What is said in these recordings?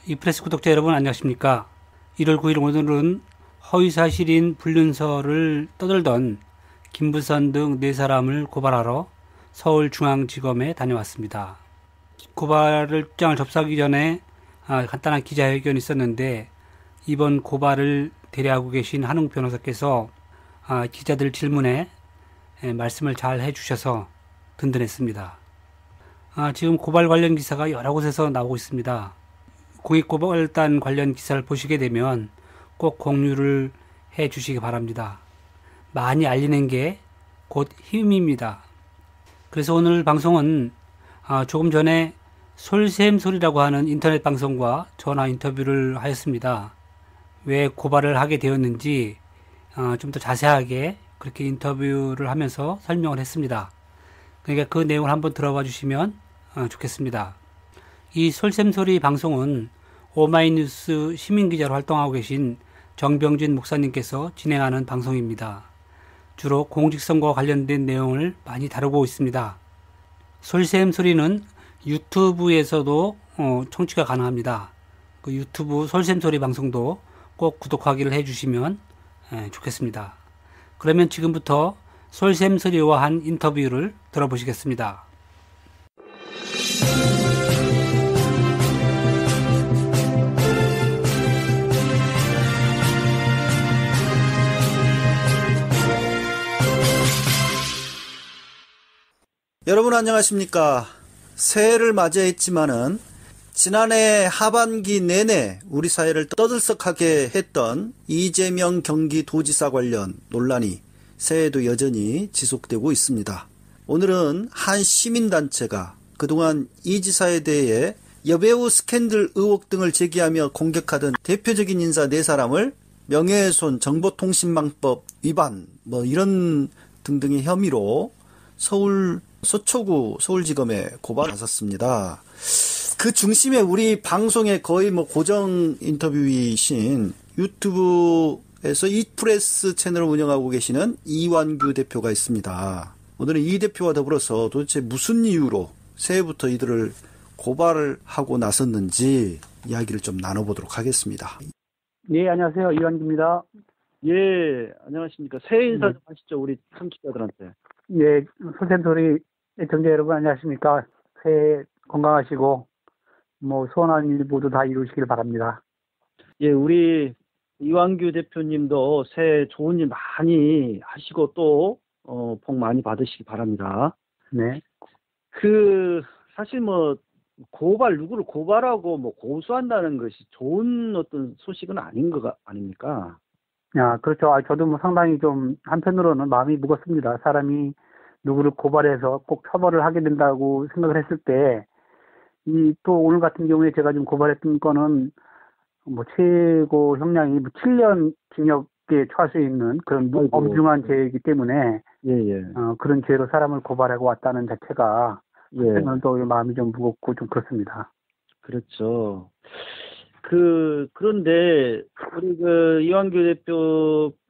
이프레스 구독자 여러분 안녕하십니까. 1월 9일 오늘은 허위사실인 불륜설을 떠들던 김부선 등 4사람을 고발하러 서울중앙지검에 다녀왔습니다. 고발장을 접수하기 전에 간단한 기자회견이 있었는데 이번 고발을 대리하고 계신 한웅 변호사께서 기자들 질문에 말씀을 잘 해주셔서 든든했습니다. 지금 고발 관련 기사가 여러 곳에서 나오고 있습니다. 공익고발단 관련 기사를 보시게 되면 꼭 공유를 해 주시기 바랍니다. 많이 알리는 게 곧 힘입니다. 그래서 오늘 방송은 조금 전에 솔샘소리라고 하는 인터넷 방송과 전화 인터뷰를 하였습니다. 왜 고발을 하게 되었는지 좀 더 자세하게 그렇게 인터뷰를 하면서 설명을 했습니다. 그러니까 그 내용을 한번 들어봐 주시면 좋겠습니다. 이 솔샘소리 방송은 오마이뉴스 시민기자로 활동하고 계신 정병진 목사님께서 진행하는 방송입니다. 주로 공직선거와 관련된 내용을 많이 다루고 있습니다. 솔샘소리는 유튜브에서도 청취가 가능합니다. 그 유튜브 솔샘소리 방송도 꼭 구독하기를 해주시면 좋겠습니다. 그러면 지금부터 솔샘소리와 한 인터뷰를 들어보시겠습니다. 여러분 안녕하십니까. 새해를 맞이했지만은 지난해 하반기 내내 우리 사회를 떠들썩하게 했던 이재명 경기도지사 관련 논란이 새해에도 여전히 지속되고 있습니다. 오늘은 한 시민단체가 그동안 이 지사에 대해 여배우 스캔들 의혹 등을 제기하며 공격하던 대표적인 인사 4사람을 명예훼손, 정보통신망법 위반 이런 등등의 혐의로 서울 서초구 서울지검에 고발을 나섰습니다. 그 중심에 우리 방송의 거의 고정 인터뷰이신 유튜브에서 이프레스 채널을 운영하고 계시는 이완규 대표가 있습니다. 오늘은 이 대표와 더불어서 도대체 무슨 이유로 새해부터 이들을 고발을 하고 나섰는지 이야기를 좀 나눠보도록 하겠습니다. 네, 안녕하세요. 이완규입니다. 예, 안녕하십니까. 새해 인사 좀 하시죠, 우리 청취자들한테. 예, 솔샘소리 애청자 여러분 안녕하십니까. 새해 건강하시고 소원한 일 모두 다 이루시길 바랍니다. 예, 우리 이완규 대표님도 새해 좋은 일 많이 하시고 또 복 많이 받으시기 바랍니다. 네. 사실 누구를 고발하고 고소한다는 것이 좋은 어떤 소식은 아닌 거 아닙니까? 그렇죠. 저도 상당히 좀 한편으로는 마음이 무겁습니다. 사람이 누구를 고발해서 꼭 처벌을 하게 된다고 생각을 했을 때, 또 오늘 같은 경우에 제가 좀 고발했던 거는 최고 형량이 7년 징역에 처할 수 있는 그런 엄중한 죄이기 때문에 그런 죄로 사람을 고발하고 왔다는 자체가 한편으로는 또 마음이 좀 무겁고 좀 그렇습니다. 그렇죠. 그런데 우리 이완규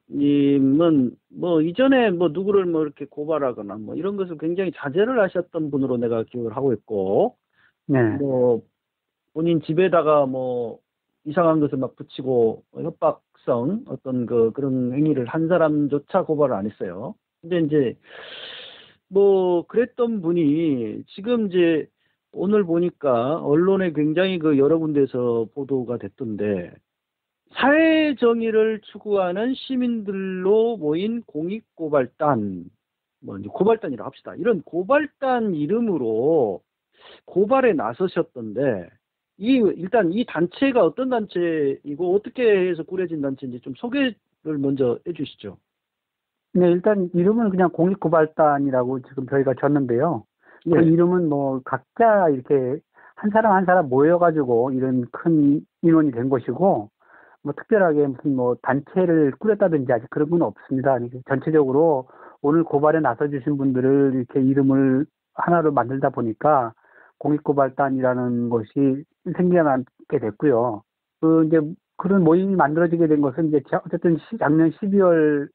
대표님은 이전에 누구를 이렇게 고발하거나 이런 것을 굉장히 자제를 하셨던 분으로 내가 기억을 하고 있고, 네. 본인 집에다가 이상한 것을 막 붙이고 협박성 어떤 그런 행위를 한 사람조차 고발을 안 했어요. 근데 이제 그랬던 분이 지금 이제 오늘 보니까 언론에 굉장히 여러 군데에서 보도가 됐던데, 사회 정의를 추구하는 시민들로 모인 공익고발단, 이제 고발단이라 합시다. 이런 고발단 이름으로 고발에 나서셨던데, 일단 이 단체가 어떤 단체이고 어떻게 해서 꾸려진 단체인지 좀 소개를 먼저 해주시죠. 네, 일단 이름은 그냥 공익고발단이라고 지금 저희가 졌는데요. 그 이름은 각자 이렇게 한 사람 한 사람 모여가지고 이런 큰 인원이 된 것이고, 특별하게 무슨 단체를 꾸렸다든지 아직 그런 건 없습니다. 전체적으로 오늘 고발에 나서주신 분들을 이렇게 이름을 하나로 만들다 보니까 공익고발단이라는 것이 생겨나게 됐고요. 이제 그런 모임이 만들어지게 된 것은 이제 어쨌든 작년 12월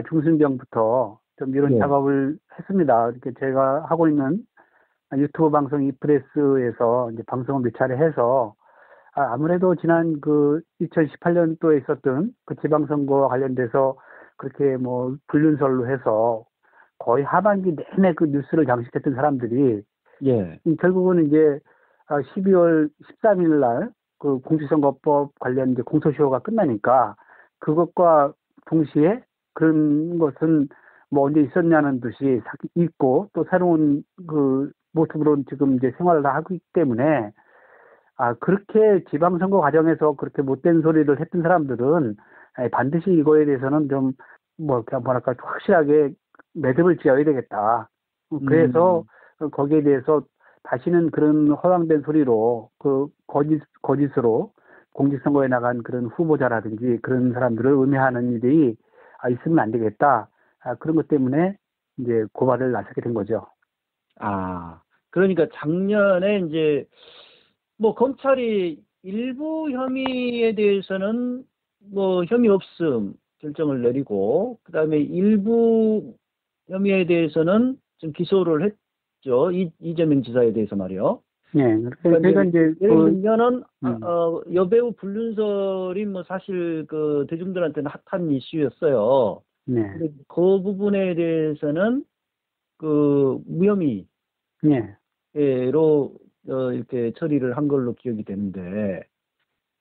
중순경부터 좀 이런 네. 작업을 했습니다. 이렇게 제가 하고 있는 유튜브 방송 이프레스에서 이제 방송을 몇 차례 해서 아무래도 지난 그 2018년도에 있었던 그 지방선거와 관련돼서 그렇게 뭐 불륜설로 해서 거의 하반기 내내 그 뉴스를 장식했던 사람들이 예. 결국은 이제 12월 13일 날 그 공직선거법 관련 이제 공소시효가 끝나니까 그것과 동시에 그런 것은 뭐 언제 있었냐는 듯이 있고 또 새로운 그 모습으로 지금 이제 생활을 하고 있기 때문에 그렇게 지방선거 과정에서 그렇게 못된 소리를 했던 사람들은 반드시 이거에 대해서는 좀 뭐랄까 확실하게 매듭을 지어야 되겠다. 그래서 거기에 대해서 다시는 그런 허황된 소리로 그 거짓으로 공직선거에 나간 그런 후보자라든지 그런 사람들을 음해하는 일이 있으면 안 되겠다. 그런 것 때문에 이제 고발을 나서게 된 거죠. 그러니까 작년에 이제 뭐 검찰이 일부 혐의에 대해서는 뭐 혐의 없음 결정을 내리고 그다음에 일부 혐의에 대해서는 좀 기소를 했죠. 이재명 지사에 대해서 말이요. 네, 그러니까 이제 예를 들면은 여배우 불륜설이 뭐 사실 그 대중들한테는 핫한 이슈였어요. 네. 근데 그 부분에 대해서는 그 무혐의로 네. 이렇게 처리를 한 걸로 기억이 되는데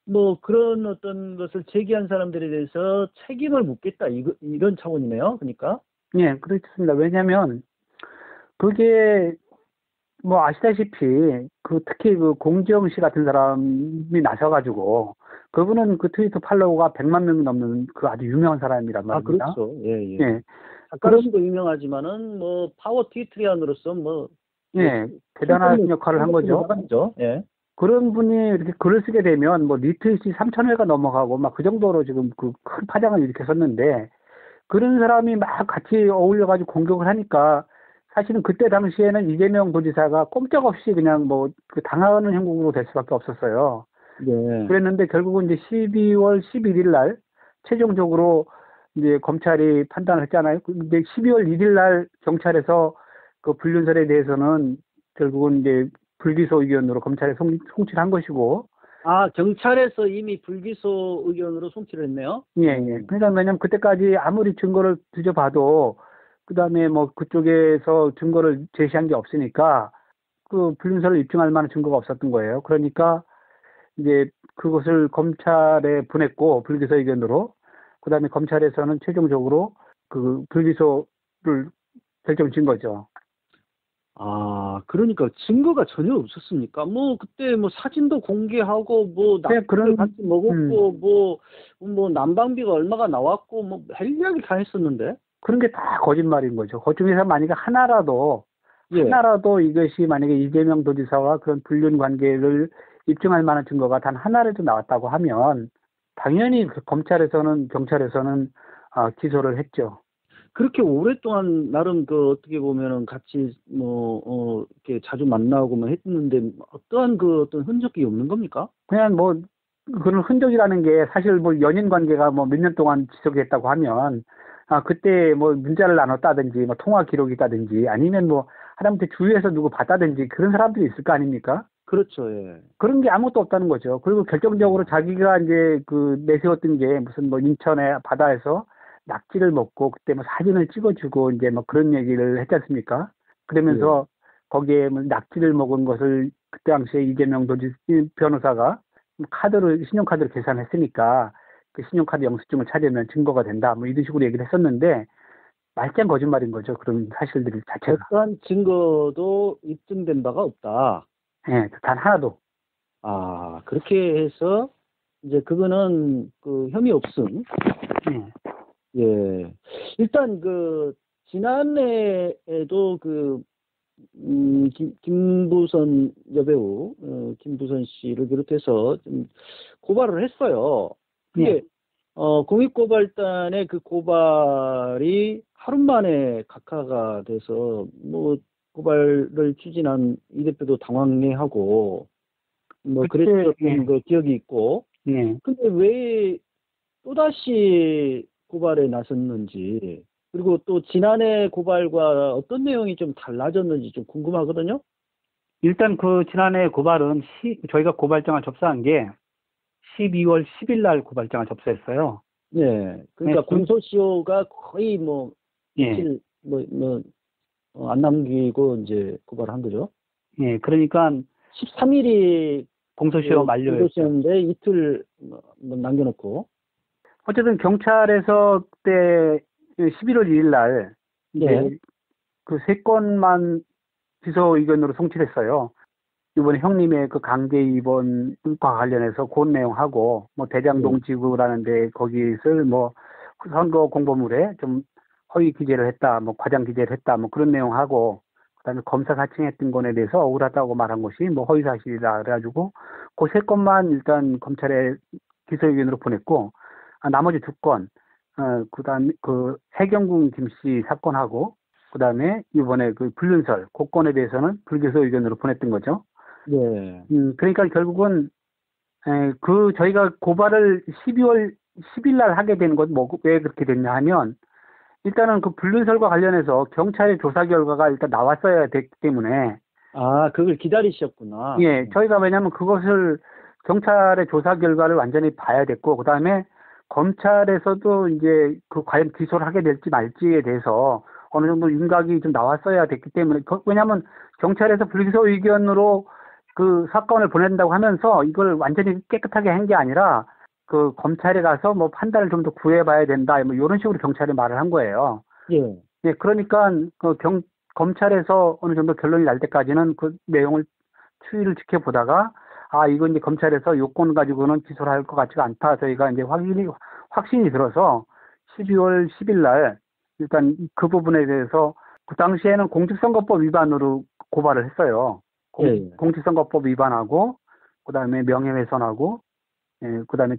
뭐 그런 어떤 것을 제기한 사람들에 대해서 책임을 묻겠다 이런 차원이네요. 그러니까. 네, 그렇습니다. 왜냐하면 그게 뭐 아시다시피 특히 그 공지영 씨 같은 사람이 나서가지고 그분은 그 트위터 팔로워가 100만 명이 넘는 그 아주 유명한 사람이란 말입니다. 그렇죠. 예. 예. 작가로서도 유명하지만은 뭐 파워 트위터리안으로서 뭐 대단한 역할을 한 거죠. 예. 그런 분이 이렇게 글을 쓰게 되면 뭐 리트윗이 3,000회가 넘어가고 막 그 정도로 지금 그 큰 파장을 일으켰었는데 그런 사람이 막 같이 어울려가지고 공격을 하니까 사실은 그때 당시에는 이재명 도지사가 꼼짝없이 그냥 뭐 그 당하는 형국으로 될 수밖에 없었어요. 네. 그랬는데 결국은 이제 12월 11일 날 최종적으로 이제 검찰이 판단을 했잖아요. 근데 12월 1일 날 경찰에서 그 불륜설에 대해서는 결국은 이제 불기소 의견으로 검찰에 송치를 한 것이고. 경찰에서 이미 불기소 의견으로 송치를 했네요? 예. 그러니까 왜냐면 그때까지 아무리 증거를 뒤져봐도 그 다음에 뭐 그쪽에서 증거를 제시한 게 없으니까 그 불륜설을 입증할 만한 증거가 없었던 거예요. 그러니까 이제 그것을 검찰에 보냈고 불기소 의견으로 그 다음에 검찰에서는 최종적으로 그 불기소를 결정 지은 거죠. 그러니까 증거가 전혀 없었습니까? 뭐 그때 뭐 사진도 공개하고 뭐 낙지를 같이 먹었고 뭐 난방비가 얼마가 나왔고 뭐 할 이야기 다 했었는데 그런 게 다 거짓말인 거죠. 그 중에서 만약에 하나라도 이것이 만약에 이재명 도지사와 그런 불륜 관계를 입증할 만한 증거가 단 하나라도 나왔다고 하면 당연히 검찰에서는 경찰에서는 기소를 했죠. 그렇게 오랫동안 나름 그 어떻게 보면은 같이 이렇게 자주 만나고 뭐 했는데 어떠한 그 어떤 흔적이 없는 겁니까? 그냥 뭐 그런 흔적이라는 게 사실 뭐 연인 관계가 뭐 몇 년 동안 지속했다고 하면 그때 뭐 문자를 나눴다든지 뭐 통화 기록이 있다든지 아니면 뭐 하다못해 주위에서 누구 봤다든지 그런 사람들이 있을 거 아닙니까? 그렇죠. 예. 그런 게 아무것도 없다는 거죠. 그리고 결정적으로 자기가 이제 그 내세웠던 게 무슨 뭐 인천의 바다에서 낙지를 먹고 그때 뭐 사진을 찍어주고 이제 뭐 그런 얘기를 했지 않습니까? 그러면서 거기에 뭐 낙지를 먹은 것을 그때 당시에 이재명 변호사가 신용카드로 계산했으니까 그 신용카드 영수증을 찾으면 증거가 된다. 뭐 이런 식으로 얘기를 했었는데 말짱 거짓말인 거죠. 그런 사실들 자체가. 어떠한 증거도 입증된 바가 없다. 네, 단 하나도. 그렇게 해서 이제 그거는 그 혐의 없음. 예. 일단 그 지난해에도 그 김부선 여배우 김부선 씨를 비롯해서 좀 고발을 했어요. 근데 공익고발단의 그 고발이 하루 만에 각하가 돼서 뭐 고발을 추진한 이 대표도 당황해하고 뭐 그랬던 그 기억이 있고 예. 근데 왜 또다시 고발에 나섰는지, 그리고 또 지난해 고발과 어떤 내용이 좀 달라졌는지 좀 궁금하거든요. 일단 그 지난해 고발은 저희가 고발장을 접수한 게 12월 10일 날 고발장을 접수했어요. 네. 그러니까 네, 공소시효가 거의 뭐 예. 며칠 안 남기고 이제 고발한 거죠. 예. 그러니까 13일이 공소시효 만료였죠. 공소시효인데 이틀 남겨놓고. 어쨌든 경찰에서 그때 11월 2일 날 네. 그 3건만 기소 의견으로 송치했어요. 이번에 형님의 그 강제 입원과 관련해서 그 내용하고 뭐 대장동 지구라는데 거기서 뭐 선거 공보물에 좀 허위 기재를 했다, 뭐 과장 기재를 했다, 뭐 그런 내용하고 그다음에 검사 사칭했던 건에 대해서 억울하다고 말한 것이 뭐 허위 사실이다 그래가지고 그 3건만 일단 검찰에 기소 의견으로 보냈고 나머지 2건 그다음에 그 해경궁 김씨 사건하고 그다음에 이번에 그 불륜설 그 건에 대해서는 불기소 의견으로 보냈던 거죠. 네. 그러니까 결국은 그 저희가 고발을 12월 10일 날 하게 된 건 뭐 왜 그렇게 됐냐 하면 일단은 그 불륜설과 관련해서 경찰의 조사 결과가 일단 나왔어야 됐기 때문에 아, 그걸 기다리셨구나. 예, 저희가 왜냐하면 그것을 경찰의 조사 결과를 완전히 봐야 됐고 그다음에 검찰에서도 이제 그 과연 기소를 하게 될지 말지에 대해서 어느 정도 윤곽이 좀 나왔어야 됐기 때문에 왜냐하면 경찰에서 불기소 의견으로 그 사건을 보낸다고 하면서 이걸 완전히 깨끗하게 한 게 아니라 그 검찰에 가서 뭐 판단을 좀 더 구해봐야 된다 뭐 이런 식으로 경찰이 말을 한 거예요. 예. 예, 그러니까 그 검찰에서 어느 정도 결론이 날 때까지는 그 내용을 추이를 지켜보다가 이건 이제 검찰에서 요건 가지고는 기소를 할 것 같지가 않다. 저희가 이제 확신이 들어서 12월 10일 날 일단 그 부분에 대해서 그 당시에는 공직선거법 위반으로 고발을 했어요. 예. 공직선거법 위반하고 그다음에 명예훼손하고 그다음에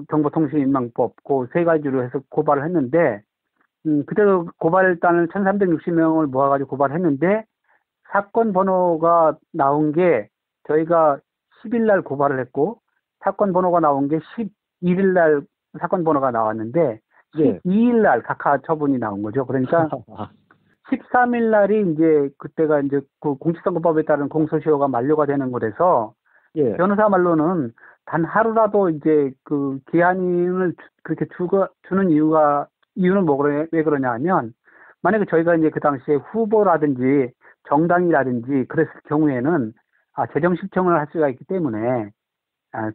정보통신망법 그 3가지로 해서 고발을 했는데 그때도 고발단을 1360명을 모아가지고 고발을 했는데 사건 번호가 나온 게 저희가 10일 날 고발을 했고 사건 번호가 나온 게 11일 날 사건 번호가 나왔는데 12일 날 각하 처분이 나온 거죠. 그러니까 13일 날이 이제 그때가 이제 그 공직선거법에 따른 공소시효가 만료가 되는 거라서 변호사 말로는 단 하루라도 이제 그 기한을 그렇게 주는 이유는 왜 그러냐 하면 만약에 저희가 이제 그 당시에 후보라든지 정당이라든지 그랬을 경우에는 재정 신청을 할 수가 있기 때문에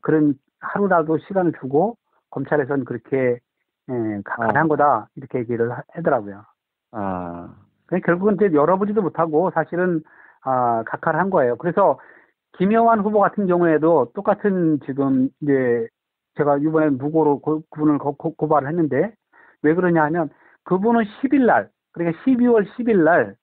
그런 하루라도 시간을 주고 검찰에서는 그렇게 각하한 거다 이렇게 얘기를 하더라고요. 결국은 이제 열어보지도 못하고 사실은 각하를 한 거예요. 그래서 김영환 후보 같은 경우에도 똑같은 지금 이제 제가 이번에 무고로 그분을 고발을 했는데 왜 그러냐 하면 그분은 10일 날 그러니까 12월 10일 날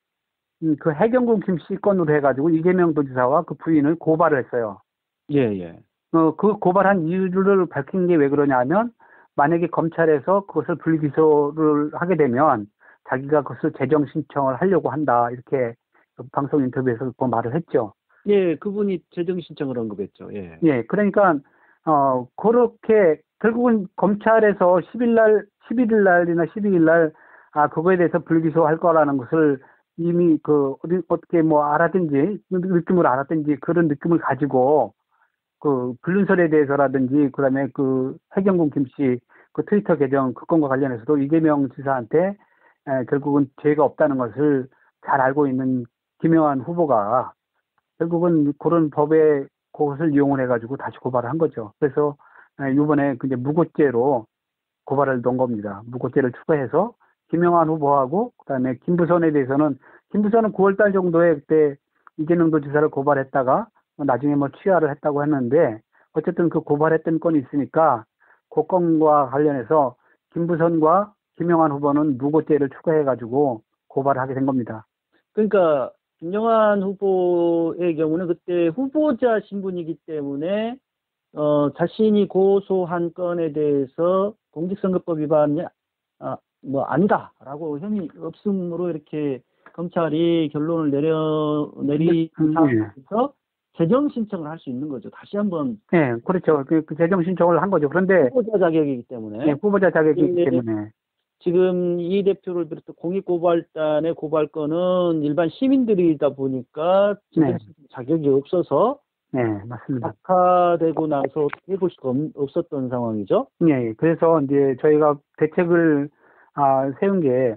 그 해경궁 김씨 건으로 해가지고 이재명 도지사와 그 부인을 고발을 했어요. 그 고발한 이유를 밝힌 게 왜 그러냐 하면 만약에 검찰에서 그것을 불기소를 하게 되면 자기가 그것을 재정 신청을 하려고 한다 이렇게 방송 인터뷰에서 그 말을 했죠. 그분이 재정 신청을 언급했죠. 그러니까 그렇게 결국은 검찰에서 11일 날이나 12일 날 그거에 대해서 불기소할 거라는 것을 이미 어떻게 뭐 알았든지 느낌을 알았든지 그런 느낌을 가지고 그 불륜설에 대해서라든지 그다음에 그 해경궁 김씨 그 트위터 계정 그 건과 관련해서도 이재명 지사한테 결국은 죄가 없다는 것을 잘 알고 있는 김영환 후보가 결국은 그런 법에 그것을 이용을 해가지고 다시 고발을 한 거죠. 그래서 이번에 이제 무고죄로 고발을 넣은 겁니다. 무고죄를 추가해서 김영환 후보하고 그다음에 김부선에 대해서는 김부선은 9월달 정도에 그때 이재명 도지사를 고발했다가 나중에 뭐 취하를 했다고 했는데 어쨌든 그 고발했던 건이 있으니까 그 건과 관련해서 김부선과 김영환 후보는 무고죄를 추가해가지고 고발을 하게 된 겁니다. 그러니까 김영환 후보의 경우는 그때 후보자 신분이기 때문에 자신이 고소한 건에 대해서 공직선거법 위반이 아니다라고 혐의 없음으로 이렇게 검찰이 결론을 내리면서 재정 신청을 할 수 있는 거죠. 다시 한번 네, 그렇죠. 그 재정 신청을 한 거죠. 그런데 후보자 자격이기 때문에 네, 후보자 자격이기 예, 때문에 지금 이 대표를 비롯해 공익고발단의 고발건은 일반 시민들이다 보니까 재정 네. 신청 자격이 없어서 네, 맞습니다. 박화되고 나서 해볼 수가 없었던 상황이죠. 예, 그래서 이제 저희가 대책을 세운 게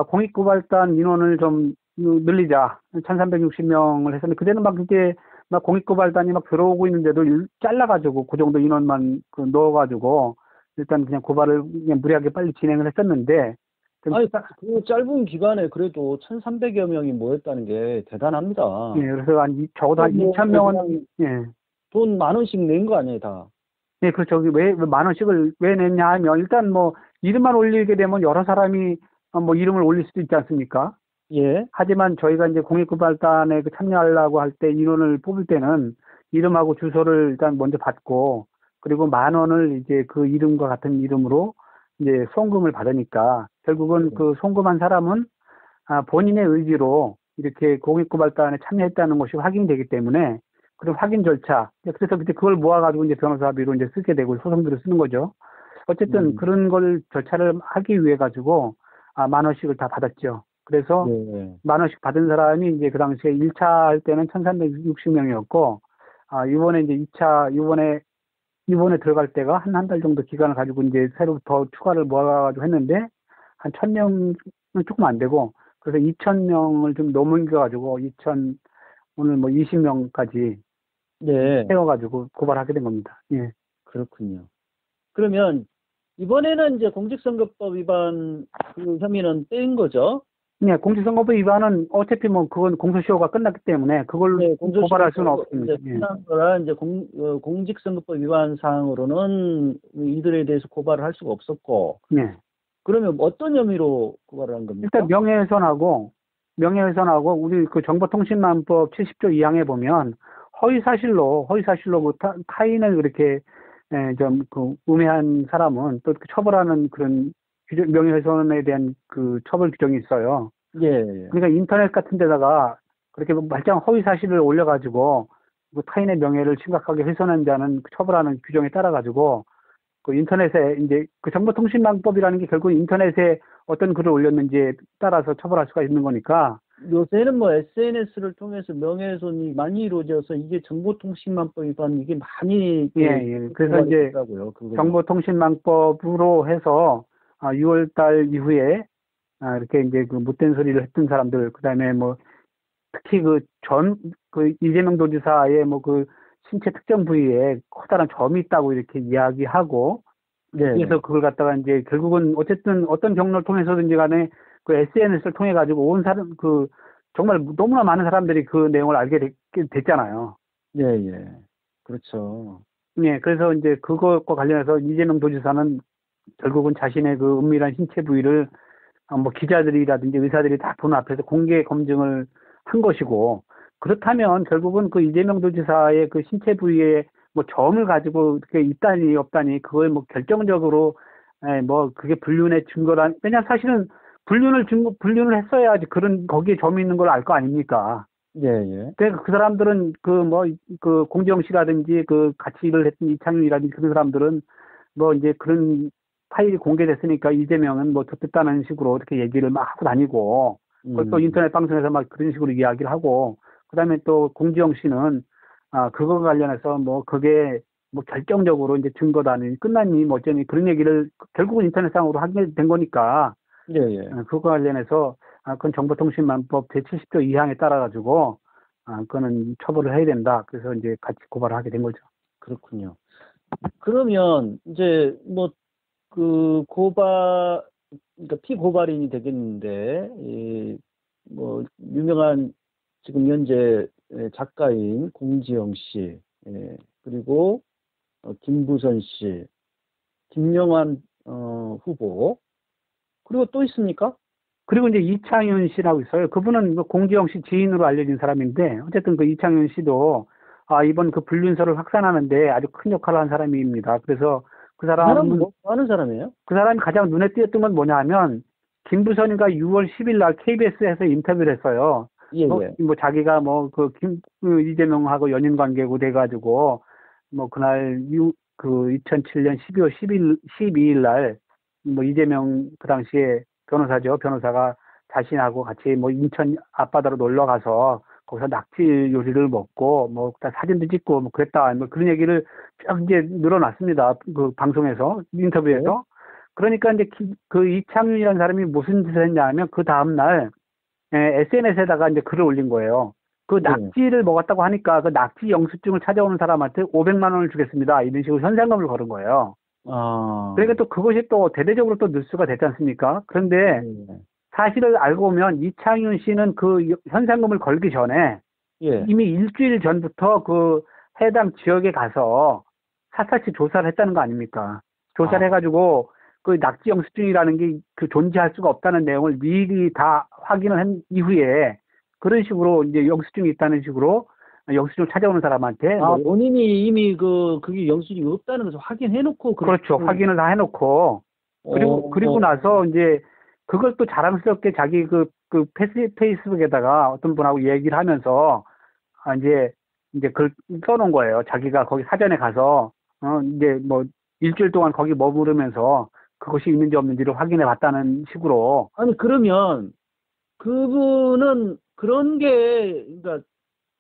공익고발단 인원을 좀 늘리자 1360명을 했었는데 그때는 막 이제 막 공익고발단이 막 들어오고 있는데도 잘라가지고 그 정도 인원만 넣어가지고 일단 그냥 고발을 그냥 무리하게 빨리 진행을 했었는데 아니, 그 짧은 기간에 그래도 1,300여 명이 모였다는 게 대단합니다. 예, 그래서 적어도 한 2,000명은 예. 돈 10,000원씩 낸 거 아니에요, 다. 네, 그렇죠. 왜 10,000원씩을 왜 냈냐 하면 일단 뭐 이름만 올리게 되면 여러 사람이 뭐 이름을 올릴 수도 있지 않습니까? 예. 하지만 저희가 이제 공익고발단에 참여하려고 할 때 인원을 뽑을 때는 이름하고 주소를 일단 먼저 받고 그리고 10,000원을 이제 그 이름과 같은 이름으로 이제 송금을 받으니까 결국은 그 송금한 사람은 본인의 의지로 이렇게 공익고발단에 참여했다는 것이 확인되기 때문에 그리고 확인 절차 그래서 그때 그걸 모아가지고 이제 변호사비로 이제 쓰게 되고 소송비로 쓰는 거죠. 어쨌든 그런 걸 절차를 하기 위해 가지고 10,000원씩을 다 받았죠. 그래서 10,000원씩 받은 사람이 이제 그 당시에 1차 할 때는 1,360명이었고 이번에 이제 2차 이번에 들어갈 때가 한 달 정도 기간을 가지고 이제 새로 더 추가를 모아가지고 했는데 한 1,000명은 조금 안 되고 그래서 2,000명을 좀 넘겨가지고 오늘 뭐 20명까지 세워가지고 고발하게 된 겁니다. 예. 그렇군요. 그러면 이번에는 이제 공직선거법 위반 그 혐의는 떼인 거죠? 네, 공직선거법 위반은 어차피 뭐 그건 공소시효가 끝났기 때문에 그걸 고발할 수는 없습니다. 끝난 거라 이제 공직선거법 위반 사항으로는 이들에 대해서 고발을 할 수가 없었고. 네. 그러면 어떤 혐의로 고발을 한 겁니까? 일단 명예훼손하고 우리 그 정보통신망법 70조 2항에 보면 허위사실로 그 타인을 그렇게 좀 그 음해한 사람은 또 처벌하는 그런 명예훼손에 대한 그 처벌 규정이 있어요. 예. 그러니까 인터넷 같은 데다가 그렇게 말짱 허위 사실을 올려가지고 그 타인의 명예를 심각하게 훼손한 자는 처벌하는 규정에 따라 가지고 그 인터넷에 이제 그 정보통신망법이라는 게 결국 인터넷에 어떤 글을 올렸는지에 따라서 처벌할 수가 있는 거니까. 요새는 뭐 SNS를 통해서 명예훼손이 많이 이루어져서 이게 정보통신망법 위반 이게 많이 그래서 이제 정보통신망법으로 해서 6월 달 이후에 이렇게 이제 그 못된 소리를 했던 사람들 그다음에 뭐 특히 그 이재명 도지사의 뭐 그 신체 특정 부위에 커다란 점이 있다고 이렇게 이야기하고 그래서 그걸 갖다가 이제 결국은 어쨌든 어떤 경로를 통해서든지 간에 그 SNS를 통해 가지고 온 사람 그 정말 너무나 많은 사람들이 그 내용을 알게 됐잖아요. 예. 그렇죠. 네, 그래서 이제 그것과 관련해서 이재명 도지사는 결국은 자신의 그 은밀한 신체 부위를 뭐 기자들이라든지 의사들이 다 보는 앞에서 공개 검증을 한 것이고 그렇다면 결국은 그 이재명 도지사의 그 신체 부위에 뭐 점을 가지고 이렇게 있다니 없다니 그걸 뭐 결정적으로 뭐 그게 불륜의 증거란 왜냐면 사실은 불륜을 했어야지 거기에 점이 있는 걸 알 거 아닙니까? 예. 그러니까 그 사람들은 그 공지영 씨라든지 그 같이 일을 했던 이창윤이라든지 그런 사람들은 뭐 이제 그런 파일이 공개됐으니까 이재명은 뭐 좋겠다는 식으로 이렇게 얘기를 막 하고 다니고 그걸 또 인터넷 방송에서 막 그런 식으로 이야기를 하고 그다음에 또 공지영 씨는 그거 관련해서 뭐 그게 뭐 결정적으로 이제 증거다니 끝났니 뭐 어쩌니 그런 얘기를 결국은 인터넷상으로 하게 된 거니까 그거 관련해서 그건 정보통신망법 제70조 2항에 따라 가지고 그거는 처벌을 해야 된다. 그래서 이제 같이 고발을 하게 된 거죠. 그렇군요. 그러면 이제 뭐 그 그러니까 피고발인이 되겠는데 뭐 유명한 지금 현재 작가인 공지영 씨 그리고 김부선 씨, 김영환 후보 그리고 또 있습니까? 그리고 이제 이창윤 씨라고 있어요. 그분은 공지영 씨 지인으로 알려진 사람인데 어쨌든 그 이창윤 씨도 이번 그 불륜설을 확산하는데 아주 큰 역할을 한 사람입니다. 그래서 그 사람은 뭐 하는 사람이에요? 그 사람이 가장 눈에 띄었던 건 뭐냐 하면 김부선이가 6월 10일 날 KBS에서 인터뷰를 했어요. 예, 뭐, 예. 뭐 자기가 그 이재명하고 연인 관계고 돼가지고 뭐 그날 2007년 12월 12일 날 뭐 이재명 그 당시에 변호사가 자신하고 같이 뭐 인천 앞바다로 놀러 가서 거기서 낙지 요리를 먹고 뭐 사진도 찍고 뭐 그랬다 뭐 그런 얘기를 쭉 이제 늘어났습니다. 그 방송에서 인터뷰에서. 그러니까 이제 그 이창윤이라는 사람이 무슨 짓을 했냐면 그 다음 날 SNS에다가 이제 글을 올린 거예요. 그 낙지를 먹었다고 하니까 그 낙지 영수증을 찾아오는 사람한테 500만 원을 주겠습니다. 이런 식으로 현상금을 걸은 거예요. 그러니까 또 그것이 또 대대적으로 또 뉴스가 됐지 않습니까? 그런데 사실을 알고 보면 이창윤 씨는 그 현상금을 걸기 전에 이미 일주일 전부터 그 해당 지역에 가서 샅샅이 조사를 했다는 거 아닙니까? 조사를 해가지고 그 낙지 영수증이라는 게 그 존재할 수가 없다는 내용을 미리 다 확인을 한 이후에 그런 식으로 이제 영수증이 있다는 식으로 영수증을 찾아오는 사람한테 본인이 이미 그게 영수증이 없다는 것을 확인해놓고 그렇죠. 확인을 다 해놓고 그리고 나서 이제 그걸 또 자랑스럽게 자기 그 페이스북에다가 어떤 분하고 얘기를 하면서 이제 글 써놓은 거예요. 자기가 거기 사전에 가서 이제 뭐 일주일 동안 거기 머무르면서 그것이 있는지 없는지를 확인해 봤다는 식으로. 아니 그러면 그분은 그런 게 그러니까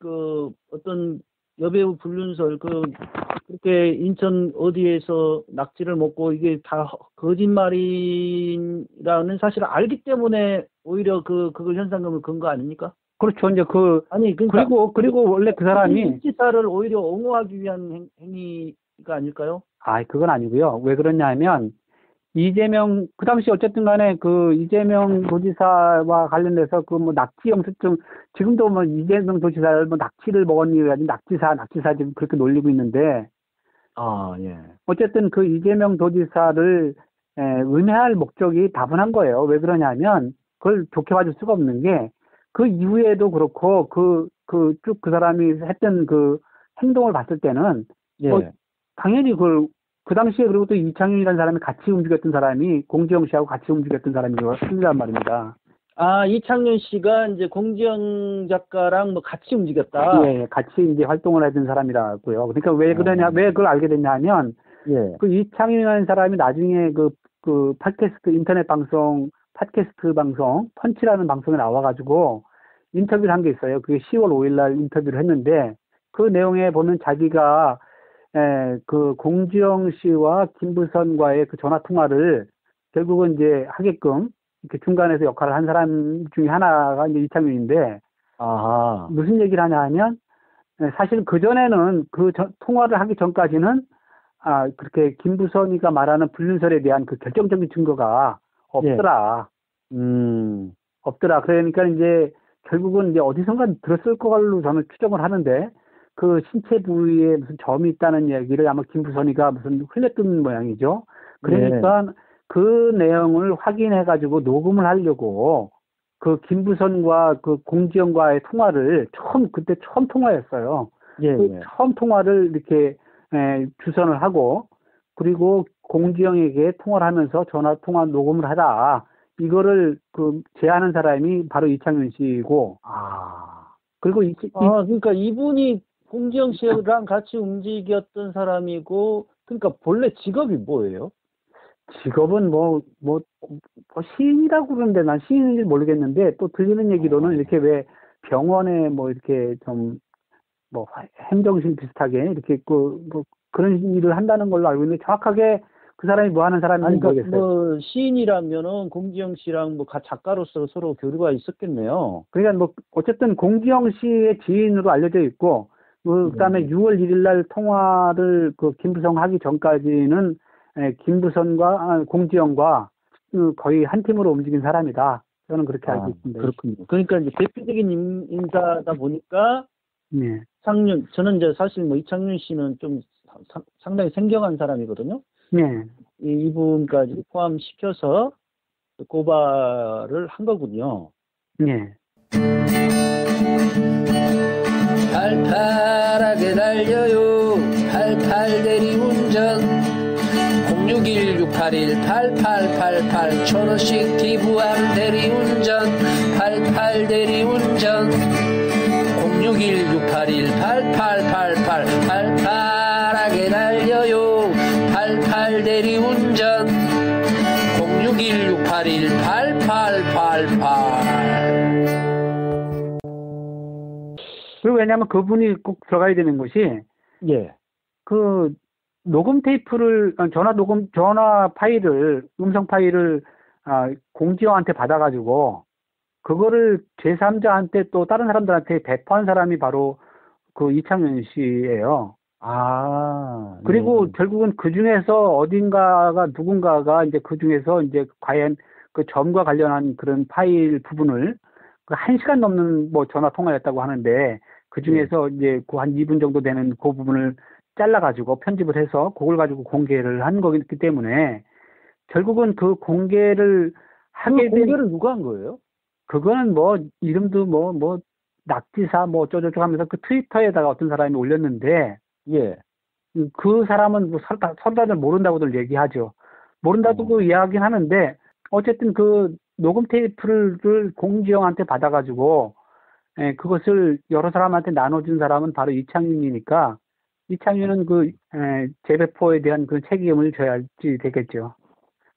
그 어떤 여배우 불륜설 그렇게 인천 어디에서 낙지를 먹고 이게 다 거짓말이라는 사실을 알기 때문에 오히려 그걸 현상금을 건 거 아닙니까? 그렇죠. 이제 아니 그러니까 그리고 원래 그 사람이 지사를 오히려 옹호하기 위한 행위가 아닐까요? 그건 아니고요. 왜 그러냐면 이재명 그 당시 어쨌든 간에 그 이재명 도지사와 관련돼서 그 뭐 낙지 영수증 지금도 뭐 이재명 도지사를 뭐 낙지를 먹었니 가지고 낙지사 지금 그렇게 놀리고 있는데 예. 어쨌든 그 이재명 도지사를 은혜할 목적이 다분한 거예요. 왜 그러냐면 그걸 좋게 봐줄 수가 없는 게 그 이후에도 그렇고 쭉 그 사람이 했던 그 행동을 봤을 때는 당연히 그 당시에 그리고 또 이창윤이라는 사람이 같이 움직였던 사람이 공지영 씨하고 같이 움직였던 사람이란 말입니다. 이창윤 씨가 이제 공지영 작가랑 뭐 같이 움직였다. 예, 같이 이제 활동을 했던 사람이라고요. 그러니까 왜 그걸 알게 됐냐 하면, 그 이창윤이라는 사람이 나중에 그 팟캐스트, 팟캐스트 방송, 펀치라는 방송에 나와가지고 인터뷰를 한 게 있어요. 그게 10월 5일 날 인터뷰를 했는데, 그 내용에 보면 자기가 그 공지영 씨와 김부선과의 그 전화 통화를 결국은 이제 하게끔 이렇게 중간에서 역할을 한 사람 중에 하나가 이제 이창윤인데, 무슨 얘기를 하냐 하면, 사실 그전에는 통화를 하기 전까지는, 그렇게 김부선이가 말하는 불륜설에 대한 그 결정적인 증거가 없더라. 없더라. 그러니까 이제 결국은 이제 어디선가 들었을 걸로 저는 추정을 하는데, 그 신체 부위에 무슨 점이 있다는 얘기를 아마 김부선이가 무슨 흘렸던 모양이죠. 그러니까 그 내용을 확인해가지고 녹음을 하려고 그 김부선과 그 공지영과의 통화를 그때 처음 통화였어요. 처음 통화를 이렇게 주선을 하고 그리고 공지영에게 통화를 하면서 전화 통화 녹음을 하다. 이거를 제안한 사람이 바로 이창윤 씨고. 그리고 그러니까 이분이 공지영 씨랑 같이 움직였던 사람이고, 그러니까 본래 직업이 뭐예요? 직업은 시인이라고 그러는데 난 시인인지 모르겠는데 또 들리는 얘기로는 이렇게 왜 병원에 이렇게 좀 행정실 비슷하게 이렇게 그런 일을 한다는 걸로 알고 있는데 정확하게 그 사람이 뭐 하는 사람인지 모르겠어요. 시인이라면은 공지영 씨랑 작가로서 서로 교류가 있었겠네요. 그러니까 어쨌든 공지영 씨의 지인으로 알려져 있고 그다음에 6월 1일 날 통화를 김부성 하기 전까지는 김부선과 공지영과 거의 한 팀으로 움직인 사람이다. 저는 그렇게 알고 있습니다. 그렇군요. 그러니까 이제 대표적인 인사다 보니까 저는 이제 사실 이창윤 씨는 좀 상당히 생경한 사람이거든요. 이분까지 포함시켜서 고발을 한 거군요. 팔팔하게 달려요. 88 대리운전 061-681-8888 1,000원씩 기부한 대리운전 88 대리운전 818888. 그리고 왜냐하면 그분이 꼭 들어가야 되는 것이 예. 그 녹음 테이프를 전화 파일을 음성 파일을 공지원한테 받아가지고 그거를 제3자한테 또 다른 사람들한테 배포한 사람이 바로 그 이창윤 씨예요. 아. 그리고 예. 결국은 그 중에서 어딘가가 누군가가 이제 그 중에서 이제 과연 그 점과 관련한 그런 파일 부분을 그 1시간 넘는 뭐 전화 통화를 했다고 하는데 그 중에서 이제 그 한 2분 정도 되는 그 부분을 잘라가지고 편집을 해서 그걸 가지고 공개를 한 거기 때문에 결국은 그 공개를 하게 된 공개를 누가 한 거예요? 그거는 뭐 이름도 뭐 낙지사 뭐 어쩌고저쩌고 하면서 그 트위터에다가 어떤 사람이 올렸는데 예. 그 사람은 뭐 서로 다들 모른다고들 얘기하죠. 모른다고 이야기는 하는데 어쨌든 그 녹음 테이프를 공지영한테 받아가지고 그것을 여러 사람한테 나눠준 사람은 바로 이창윤이니까 이창윤은 그 재배포에 대한 그 책임을 져야지 되겠죠.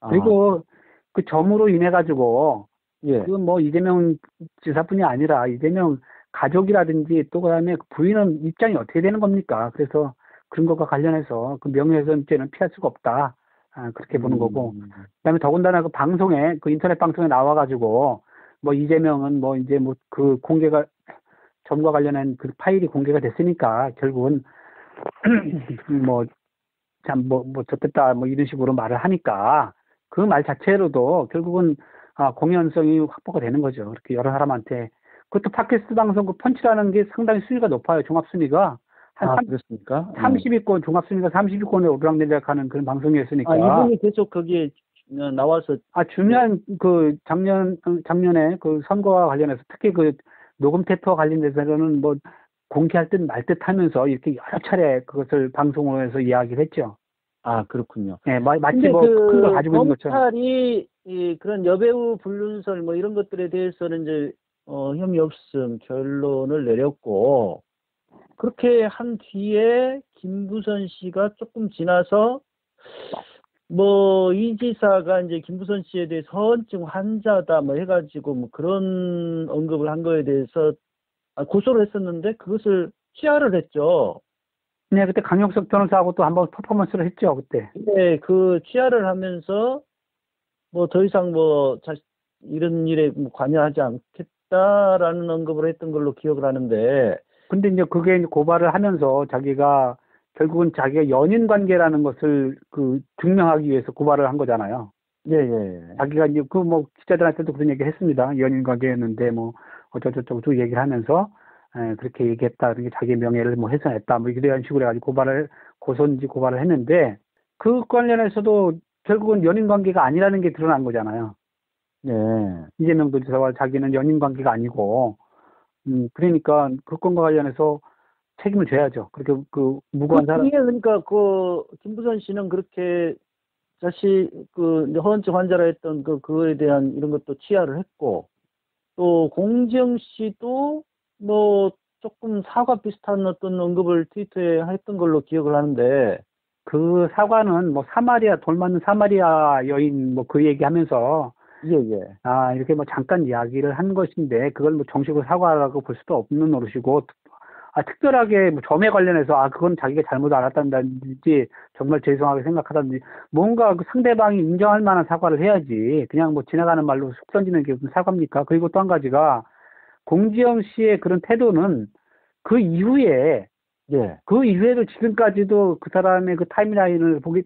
그리고 그 점으로 인해 가지고 예. 그 뭐 이재명 지사뿐이 아니라 이재명 가족이라든지 또 그다음에 부인은 입장이 어떻게 되는 겁니까? 그래서 그런 것과 관련해서 그 명예훼손죄는 피할 수가 없다. 그렇게 보는 거고. 그다음에 더군다나 그 방송에 그 인터넷 방송에 나와가지고 뭐 이재명은 뭐 이제 뭐 그 공개가 점과 관련한 그 파일이 공개가 됐으니까 결국은 뭐 좋겠다 뭐 이런 식으로 말을 하니까 그 말 자체로도 결국은 공연성이 확보가 되는 거죠. 이렇게 여러 사람한테. 그것도 팟캐스트 방송 그 펀치라는 게 상당히 순위가 높아요. 종합 순위가 그렇습니까? 30위권 종합 순위가 30위권에 오르락내리락하는 그런 방송이었으니까. 이분이 계속 거기에 나와서 중요한 그 작년에 그 선거와 관련해서 특히 그 녹음 테이프와 관련돼서는 뭐 공개할 듯 말 듯 하면서 이렇게 여러 차례 그것을 방송에서 이야기를 했죠. 그렇군요. 네, 마치 뭐 큰 걸 가지고 있는 것처럼. 검찰이 그런 여배우 불륜설 뭐 이런 것들에 대해서는 이제 혐의 없음 결론을 내렸고 그렇게 한 뒤에 김부선 씨가 조금 지나서 뭐 이 지사가 이제 김부선 씨에 대해 서원증 환자다 뭐 해가지고 뭐 그런 언급을 한 거에 대해서 고소를 했었는데 그것을 취하를 했죠. 네, 그때 강용석 변호사하고 또 한번 퍼포먼스를 했죠, 그때. 네, 그 취하를 하면서 뭐 더 이상 뭐 이런 일에 뭐 관여하지 않겠다라는 언급을 했던 걸로 기억을 하는데. 근데 이제 그게 이제 고발을 하면서 자기가 결국은 자기가 연인 관계라는 것을 그 증명하기 위해서 고발을 한 거잖아요. 예. 자기가 이제 그 뭐 기자들한테도 그런 얘기 했습니다. 연인 관계였는데 뭐 어쩌고저쩌고 쭉 얘기를 하면서 그렇게 얘기했다. 그게 자기 명예를 뭐 훼손했다. 뭐 이런 식으로 해가지고 고소인지 고발을 했는데 그 관련해서도 결국은 연인 관계가 아니라는 게 드러난 거잖아요. 네. 이재명 도지사와 자기는 연인 관계가 아니고, 그러니까 그 건과 관련해서 책임을 져야죠. 그렇게 그 무고한 사람. 그러니까 그 김부선 씨는 그렇게 그 허언증 환자라 했던 그거에 대한 이런 것도 취하를 했고 또 공지영 씨도 뭐 조금 사과 비슷한 어떤 언급을 트위터에 했던 걸로 기억을 하는데 그 사과는 뭐 돌 맞는 사마리아 여인 뭐 그 얘기하면서 예. 이렇게 뭐 잠깐 이야기를 한 것인데 그걸 뭐 정식으로 사과라고 볼 수도 없는 노릇이고 특별하게 뭐 점에 관련해서 그건 자기가 잘못 알았다든지 정말 죄송하게 생각하다든지 뭔가 그 상대방이 인정할 만한 사과를 해야지 그냥 뭐 지나가는 말로 속 던지는 게 무슨 사과입니까? 그리고 또 한 가지가 공지영 씨의 그런 태도는 그 이후에도 지금까지도 그 사람의 그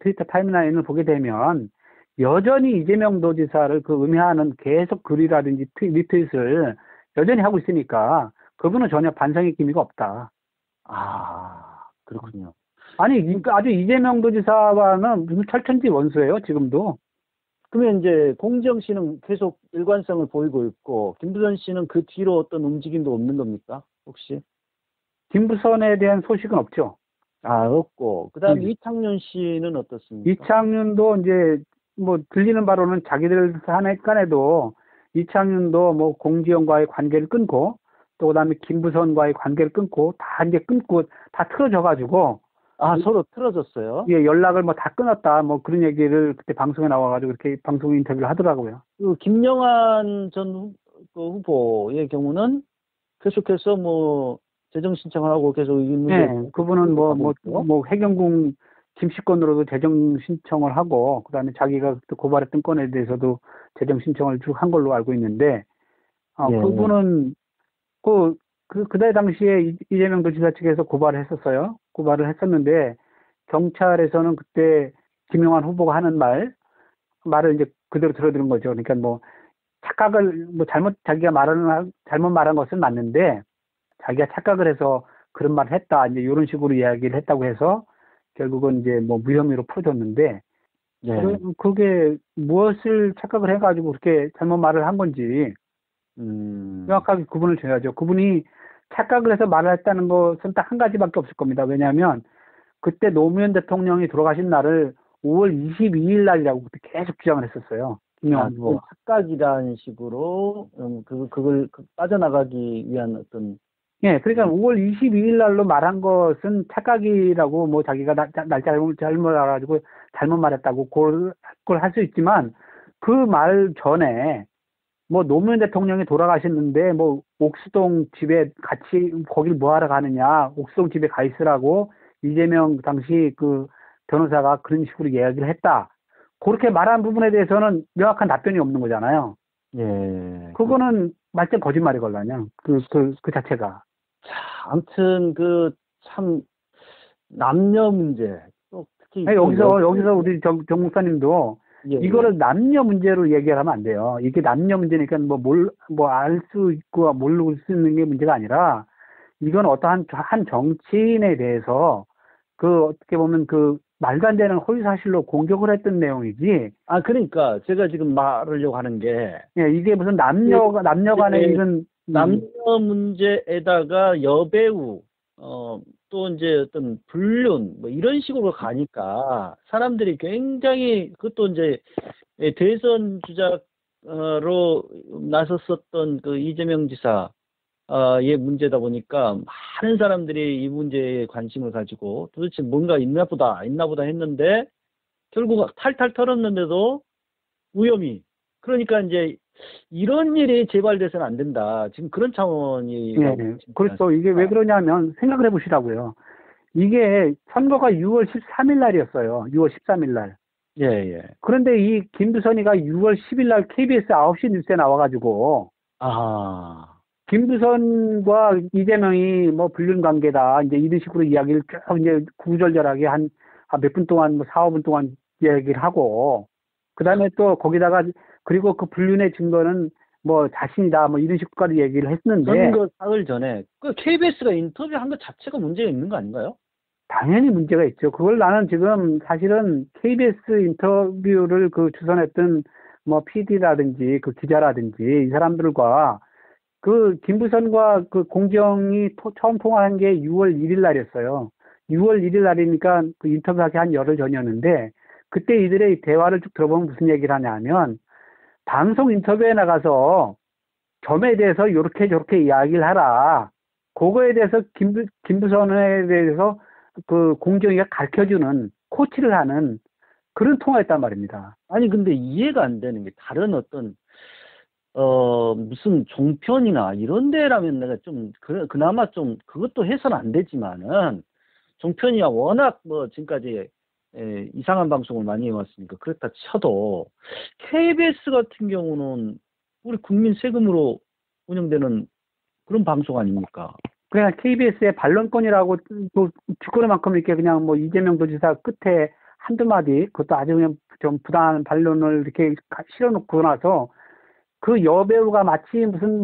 트위터 타임라인을 보게 되면 여전히 이재명 도지사를 그 음해하는 계속 글이라든지 리트윗을 여전히 하고 있으니까 그분은 전혀 반성의 기미가 없다. 그렇군요. 아니, 아주 이재명 도지사와는 무슨 철천지 원수예요, 지금도. 그러면 이제 공지영 씨는 계속 일관성을 보이고 있고 김부선 씨는 그 뒤로 어떤 움직임도 없는 겁니까? 혹시? 김부선에 대한 소식은 없죠. 없고. 그다음에 이창윤 씨는 어떻습니까? 이창윤도 이제 뭐 들리는 바로는 자기들 간에도 이창윤도 뭐 공지영과의 관계를 끊고 또 그다음에 김부선과의 관계를 끊고 다 이제 끊고 다 틀어져 가지고 아, 서로 틀어졌어요? 예, 연락을 뭐 다 끊었다, 뭐 그런 얘기를 그때 방송에 나와가지고 이렇게 방송 인터뷰를 하더라고요. 그 김영한 그 후보의 경우는 계속해서 뭐 재정 신청을 하고 계속 이 문제. 네, 그분은 뭐 해경궁 김씨건으로도 재정 신청을 하고, 그다음에 자기가 그때 고발했던 건에 대해서도 재정 신청을 쭉 한 걸로 알고 있는데, 예. 그분은 그때 당시에 이재명 도지사 측에서 고발을 했었어요. 고발을 했었는데, 경찰에서는 그때 김영환 후보가 하는 말을 이제 그대로 들어들은 거죠. 그러니까 뭐 착각을, 뭐 자기가 잘못 말한 것은 맞는데, 자기가 착각을 해서 그런 말을 했다, 이제 이런 식으로 이야기를 했다고 해서 결국은 이제 뭐 무혐의로 풀어줬는데, 예. 그게 무엇을 착각을 해가지고 그렇게 잘못 말을 한 건지 명확하게 구분을 줘야죠. 그분이 착각을 해서 말을 했다는 것은 딱 한 가지밖에 없을 겁니다. 왜냐하면 그때 노무현 대통령이 돌아가신 날을 5월 22일 날이라고 그때 계속 주장을 했었어요. 김영환 후보가. 착각이라는 식으로 그걸 빠져나가기 위한 어떤. 예, 그러니까 5월 22일 날로 말한 것은 착각이라고, 뭐 자기가 날짜 잘못 알아가지고 잘못 말했다고 그걸 할 수 있지만, 그 말 전에 뭐 노무현 대통령이 돌아가셨는데 뭐 옥수동 집에 같이 거길 뭐하러 가느냐, 옥수동 집에 가 있으라고 이재명 당시 그 변호사가 그런 식으로 이야기를 했다, 그렇게 말한 부분에 대해서는 명확한 답변이 없는 거잖아요. 예. 그거는 말짱 거짓말이거든요. 그 자체가. 자, 아무튼 참 남녀 문제, 또 특히 아니, 여기서 우리 정 목사님도 예, 이거를 남녀 문제로 얘기하면 안 돼요. 이게 남녀 문제니까 뭐 알 수 있고 모를 수 있는 게 문제가 아니라, 이건 어떠한 한 정치인에 대해서 어떻게 보면 말도 안 되는 허위 사실로 공격을 했던 내용이지. 아, 그러니까 제가 지금 말하려고 하는 게, 예, 이게 무슨 남녀 간의 이런 남녀 문제에다가 여배우, 또 이제 어떤 불륜, 뭐 이런 식으로 가니까 사람들이 굉장히, 그것도 이제 대선 주자로 나섰었던 그 이재명 지사, 의 문제다 보니까 많은 사람들이 이 문제에 관심을 가지고 도대체 뭔가 있나 보다 했는데, 결국 탈탈 털었는데도 무혐의. 그러니까 이제 이런 일이 재발돼서는 안 된다, 지금 그런 차원이. 예, 그렇죠. 이게 왜 그러냐면 생각을 해보시라고요. 이게 선거가 6월 13일 날이었어요. 6월 13일 날. 예. 그런데 이 김두선이가 6월 10일 날 KBS 9시 뉴스에 나와가지고, 김두선과 이재명이 뭐 불륜 관계다, 이제 이런 식으로 이야기를 쭉 이제 구구절절하게 한 몇 분 동안, 뭐 4, 5분 동안 이야기를 하고, 그 다음에 또 거기다가, 그리고 그 불륜의 증거는 뭐 자신이다, 뭐 이런 식으로 얘기를 했는데. 선거 사흘 전에 KBS가 인터뷰한 것 자체가 문제가 있는 거 아닌가요? 당연히 문제가 있죠. 그걸 나는 지금 사실은 KBS 인터뷰를 주선했던 뭐 PD라든지 기자라든지 이 사람들과 김부선과 공정이 처음 통화한 게 6월 1일 날이었어요. 6월 1일 날이니까 인터뷰하기 한 열흘 전이었는데, 그때 이들의 대화를 쭉 들어보면 무슨 얘기를 하냐면, 방송 인터뷰에 나가서 점에 대해서 요렇게 저렇게 이야기를 하라, 그거에 대해서 김부선에 대해서 공정이가 가르쳐주는, 코치를 하는 그런 통화였단 말입니다. 아니, 근데 이해가 안 되는 게, 다른 어떤 무슨 종편이나 이런 데라면 내가 좀 그나마 좀 그것도 해서는 안 되지만은, 종편이야 워낙 뭐 지금까지 이상한 방송을 많이 해왔으니까 그렇다 쳐도, KBS 같은 경우는 우리 국민 세금으로 운영되는 그런 방송 아닙니까? 그러니까 KBS의 반론권이라고 또 뒷거리만큼 이렇게 그냥 뭐 이재명 도지사 끝에 한두 마디, 그것도 아주 그냥 좀 부당한 반론을 이렇게 실어놓고 나서, 여배우가 마치 무슨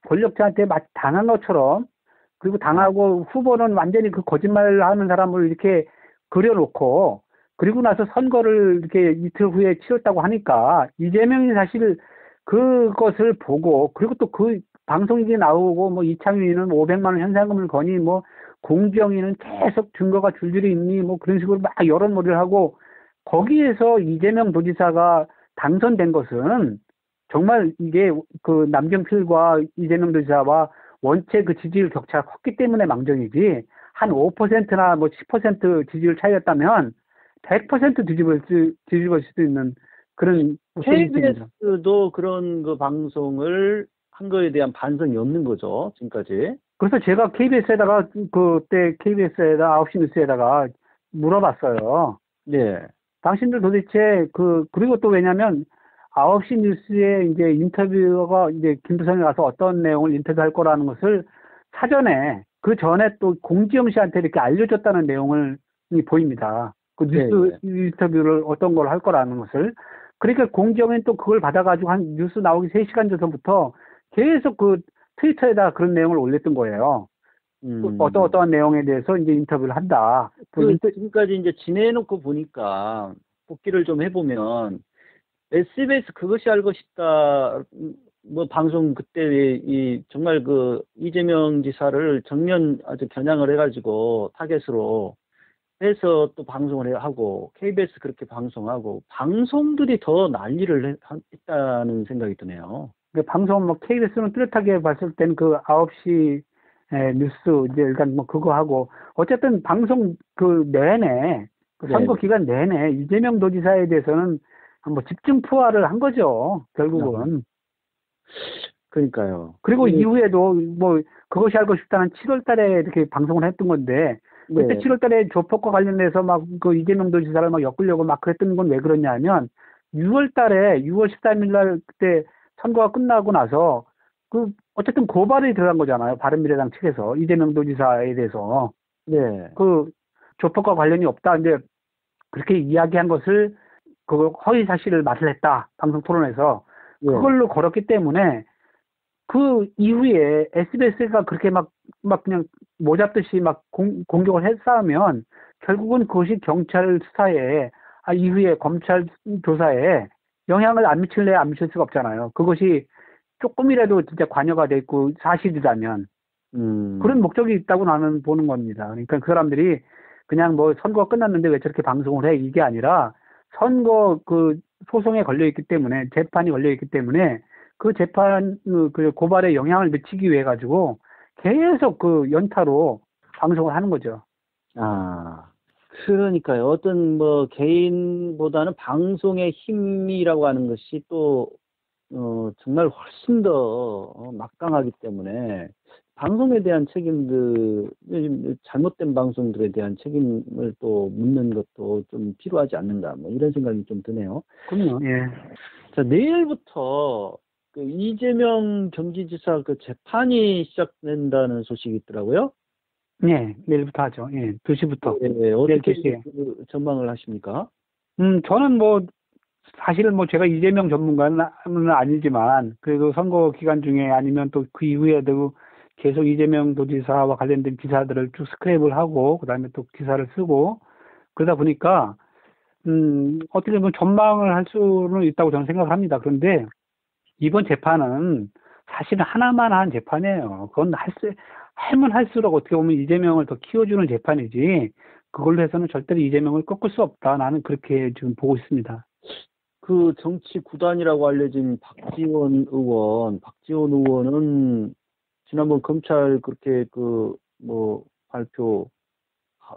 권력자한테 마치 당한 것처럼, 그리고 당하고 후보는 완전히 거짓말을 하는 사람을 이렇게 그려놓고, 그리고 나서 선거를 이렇게 이틀 후에 치렀다고 하니까, 이재명이 사실 그것을 보고, 그리고 또 방송국에 나오고, 뭐 이창윤이는 500만 원 현상금을 거니, 뭐 공정위는 계속 증거가 줄줄이 있니, 뭐 그런 식으로 막 여론몰이를 하고, 거기에서 이재명 도지사가 당선된 것은 정말 이게 남경필과 이재명 도지사와 원체 지지율 격차가 컸기 때문에 망정이지, 한 5%나 뭐 10% 지지율 차이였다면 100% 뒤집을 수도 있는 그런 소식입니다. KBS도 그런 그 방송을 한 거에 대한 반성이 없는 거죠, 지금까지. 그래서 제가 KBS에다가 그때 KBS에다 9시 뉴스에다가 물어봤어요. 네. 당신들 도대체 그리고 또 왜냐면 9시 뉴스에 이제 인터뷰가 이제 김부선이 가서 어떤 내용을 인터뷰할 거라는 것을 사전에 그 전에 또 공지영 씨한테 이렇게 알려줬다는 내용을 보입니다. 그 뉴스 인터뷰를 어떤 걸 할 거라는 것을. 그러니까 공지영은 또 그걸 받아가지고 한 뉴스 나오기 3시간 전부터 계속 그 트위터에다 그런 내용을 올렸던 거예요. 어떠한 내용에 대해서 이제 인터뷰를 한다. 지금까지 이제 지내놓고 보니까 복기를 좀 해보면 SBS 그것이 알고 싶다 뭐 방송 그때 정말 그 이재명 지사를 정면 아주 겨냥을 해가지고 타겟으로 해서 또 방송을 하고 KBS 그렇게 방송하고 방송들이 더 난리를 했다는 생각이 드네요. 방송 뭐 KBS는 뚜렷하게 봤을 때는 그 9시 뉴스 이제 일단 뭐 그거 하고 어쨌든 방송 그 내내 선거 기간 내내 이재명 도지사에 대해서는 뭐 집중 포화를 한 거죠, 결국은. 그러니까요. 그리고 이후에도 뭐 그것이 알고 싶다는 7월 달에 이렇게 방송을 했던 건데 그때 7월 달에 조폭과 관련해서 막 그 이재명 도지사를 막 엮으려고 막 그랬던 건 왜 그러냐면 6월 달에 6월 13일 날 그때 선거가 끝나고 나서 그 어쨌든 고발이 들어간 거잖아요. 바른미래당 측에서 이재명 도지사에 대해서. 네. 그 조폭과 관련이 없다. 근데 그렇게 이야기한 것을 그 허위 사실을 말을 했다. 방송 토론에서. 그걸로 걸었기 때문에 그 이후에 SBS가 그렇게 막 그냥 모잡듯이 막 공격을 했으면 결국은 그것이 경찰 수사에 이후에 검찰 조사에 영향을 안 미칠래 안 미칠 수가 없잖아요. 그것이 조금이라도 진짜 관여가 돼 있고 사실이라면 그런 목적이 있다고 나는 보는 겁니다. 그러니까 그 사람들이 그냥 뭐 선거가 끝났는데 왜 저렇게 방송을 해 이게 아니라 선거 그 소송에 걸려 있기 때문에 재판이 걸려 있기 때문에 그 재판 그 고발에 영향을 미치기 위해 가지고 계속 그 연타로 방송을 하는 거죠. 그러니까요. 어떤 뭐 개인보다는 방송의 힘이라고 하는 것이 또 정말 훨씬 더 막강하기 때문에 방송에 대한 책임들, 잘못된 방송들에 대한 책임을 또 묻는 것도 좀 필요하지 않는가, 뭐 이런 생각이 좀 드네요. 그럼요. 예. 자, 내일부터 그 이재명 경기지사 그 재판이 시작된다는 소식이 있더라고요. 네, 내일부터 하죠. 예, 2시부터. 네, 어떻게 2시에. 그 전망을 하십니까? 저는 뭐 사실은 뭐 제가 이재명 전문가는 아니지만 그래도 선거 기간 중에 아니면 또 그 이후에도 계속 이재명 도지사와 관련된 기사들을 쭉 스크랩을 하고 그다음에 또 기사를 쓰고 그러다 보니까 어떻게 보면 전망을 할 수는 있다고 저는 생각을 합니다. 그런데 이번 재판은 사실은 하나만 한 재판이에요. 그건 하면 할수록 어떻게 보면 이재명을 더 키워주는 재판이지 그걸로 해서는 절대로 이재명을 꺾을 수 없다. 나는 그렇게 지금 보고 있습니다. 그 정치 구단이라고 알려진 박지원 의원은 지난번 검찰 그렇게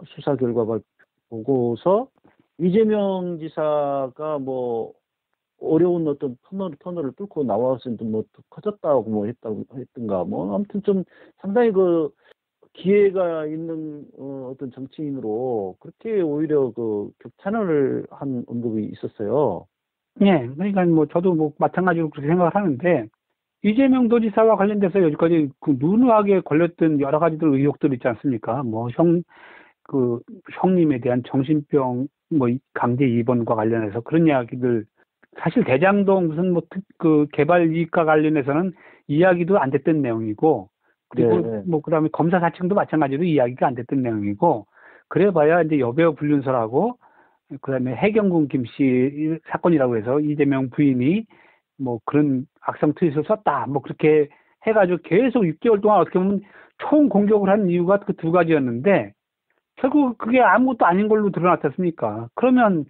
수사 결과 보고서 이재명 지사가 뭐 어려운 어떤 터널을 뚫고 나와서 뭐 커졌다고 뭐 했던가 뭐 아무튼 좀 상당히 그 기회가 있는 어떤 정치인으로 그렇게 오히려 그 격찬을 한 언급이 있었어요. 네, 그러니까 뭐 저도 뭐 마찬가지로 그렇게 생각을 하는데 이재명 도지사와 관련돼서 여기까지 그 누누하게 걸렸던 여러 가지들 의혹들 있지 않습니까? 뭐 형님에 대한 정신병 뭐 강제 입원과 관련해서 그런 이야기들 사실 대장동 무슨 그 개발 이익과 관련해서는 이야기도 안 됐던 내용이고 그리고 뭐 그다음에 검사 사측도 마찬가지로 이야기가 안 됐던 내용이고 그래봐야 이제 여배우 불륜설하고 그다음에 해경군 김씨 사건이라고 해서 이재명 부인이 뭐 그런 악성 트윗을 썼다 뭐 그렇게 해가지고 계속 6개월 동안 어떻게 보면 총 공격을 한 이유가 그 두 가지였는데 결국 그게 아무것도 아닌 걸로 드러났지 않습니까? 그러면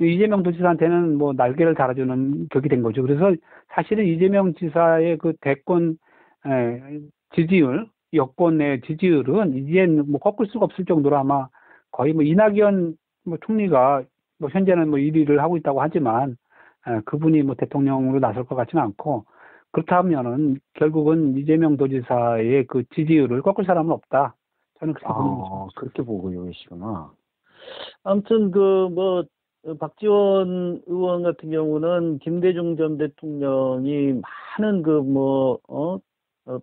이재명 도지사한테는 뭐 날개를 달아주는 격이 된 거죠. 그래서 사실은 이재명 지사의 그 대권 지지율 여권의 지지율은 이제는 뭐 꺾을 수가 없을 정도로 아마 거의 뭐 이낙연 뭐 총리가 뭐 현재는 뭐 1위를 하고 있다고 하지만 그분이 뭐 대통령으로 나설 것 같지는 않고 그렇다면은 결국은 이재명 도지사의 그 지지율을 꺾을 사람은 없다. 저는 그렇게 보는 거죠. 그렇게 보고 계시구나. 아무튼 박지원 의원 같은 경우는 김대중 전 대통령이 많은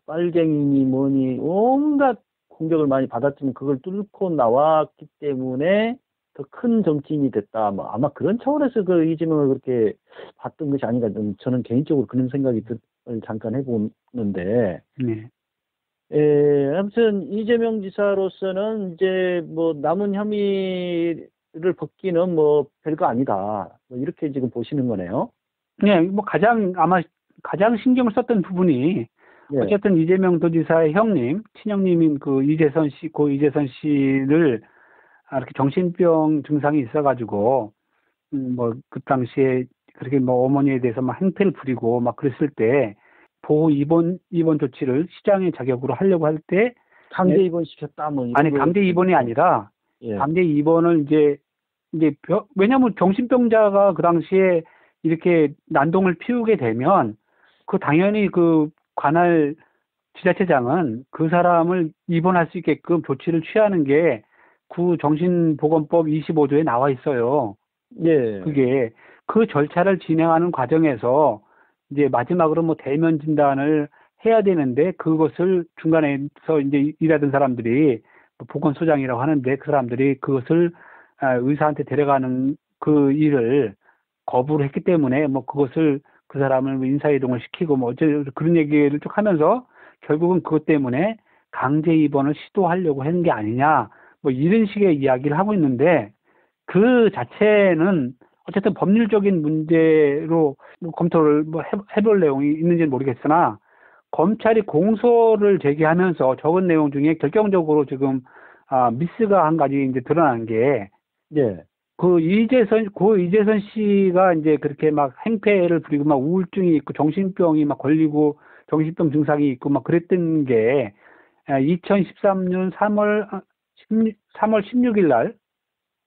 빨갱이니 뭐니 온갖 공격을 많이 받았지만 그걸 뚫고 나왔기 때문에 더 큰 정치인이 됐다. 뭐 아마 그런 차원에서 그 이재명을 그렇게 봤던 것이 아닌가. 저는 개인적으로 그런 생각이 잠깐 해보는데. 네. 아무튼 이재명 지사로서는 이제 뭐 남은 혐의를 벗기는 뭐 별거 아니다. 뭐 이렇게 지금 보시는 거네요. 네, 뭐 아마 가장 신경을 썼던 부분이 예. 어쨌든 이재명 도지사의 친형님인 고 이재선 씨를 이렇게 정신병 증상이 있어가지고 뭐 그 당시에 그렇게 뭐 어머니에 대해서 막 행패를 부리고 막 그랬을 때 보호 입원 조치를 시장의 자격으로 하려고 할 때 강제 입원시켰다 뭐 아니 강제 입원이 아니라 예. 강제 입원을 이제 왜냐하면 정신병자가 그 당시에 이렇게 난동을 피우게 되면 그 당연히 그 관할 지자체장은 그 사람을 입원할 수 있게끔 조치를 취하는 게 구 정신보건법 25조에 나와 있어요. 예. 그게 그 절차를 진행하는 과정에서 이제 마지막으로 뭐 대면 진단을 해야 되는데 그것을 중간에서 이제 일하던 사람들이 보건소장이라고 하는데 그 사람들이 그것을 의사한테 데려가는 그 일을 거부를 했기 때문에 뭐 그것을 그 사람을 인사이동을 시키고 뭐 그런 얘기를 쭉 하면서 결국은 그것 때문에 강제 입원을 시도하려고 하는 게 아니냐 뭐 이런 식의 이야기를 하고 있는데 그 자체는 어쨌든 법률적인 문제로 뭐 검토를 뭐 해볼 내용이 있는지는 모르겠으나 검찰이 공소를 제기하면서 적은 내용 중에 결정적으로 지금 미스가 한 가지 이제 드러난 게 예. 고 이재선 씨가 이제 그렇게 막 행패를 부리고 막 우울증이 있고 정신병이 막 걸리고 정신병 증상이 있고 막 그랬던 게 2013년 3월 16일 날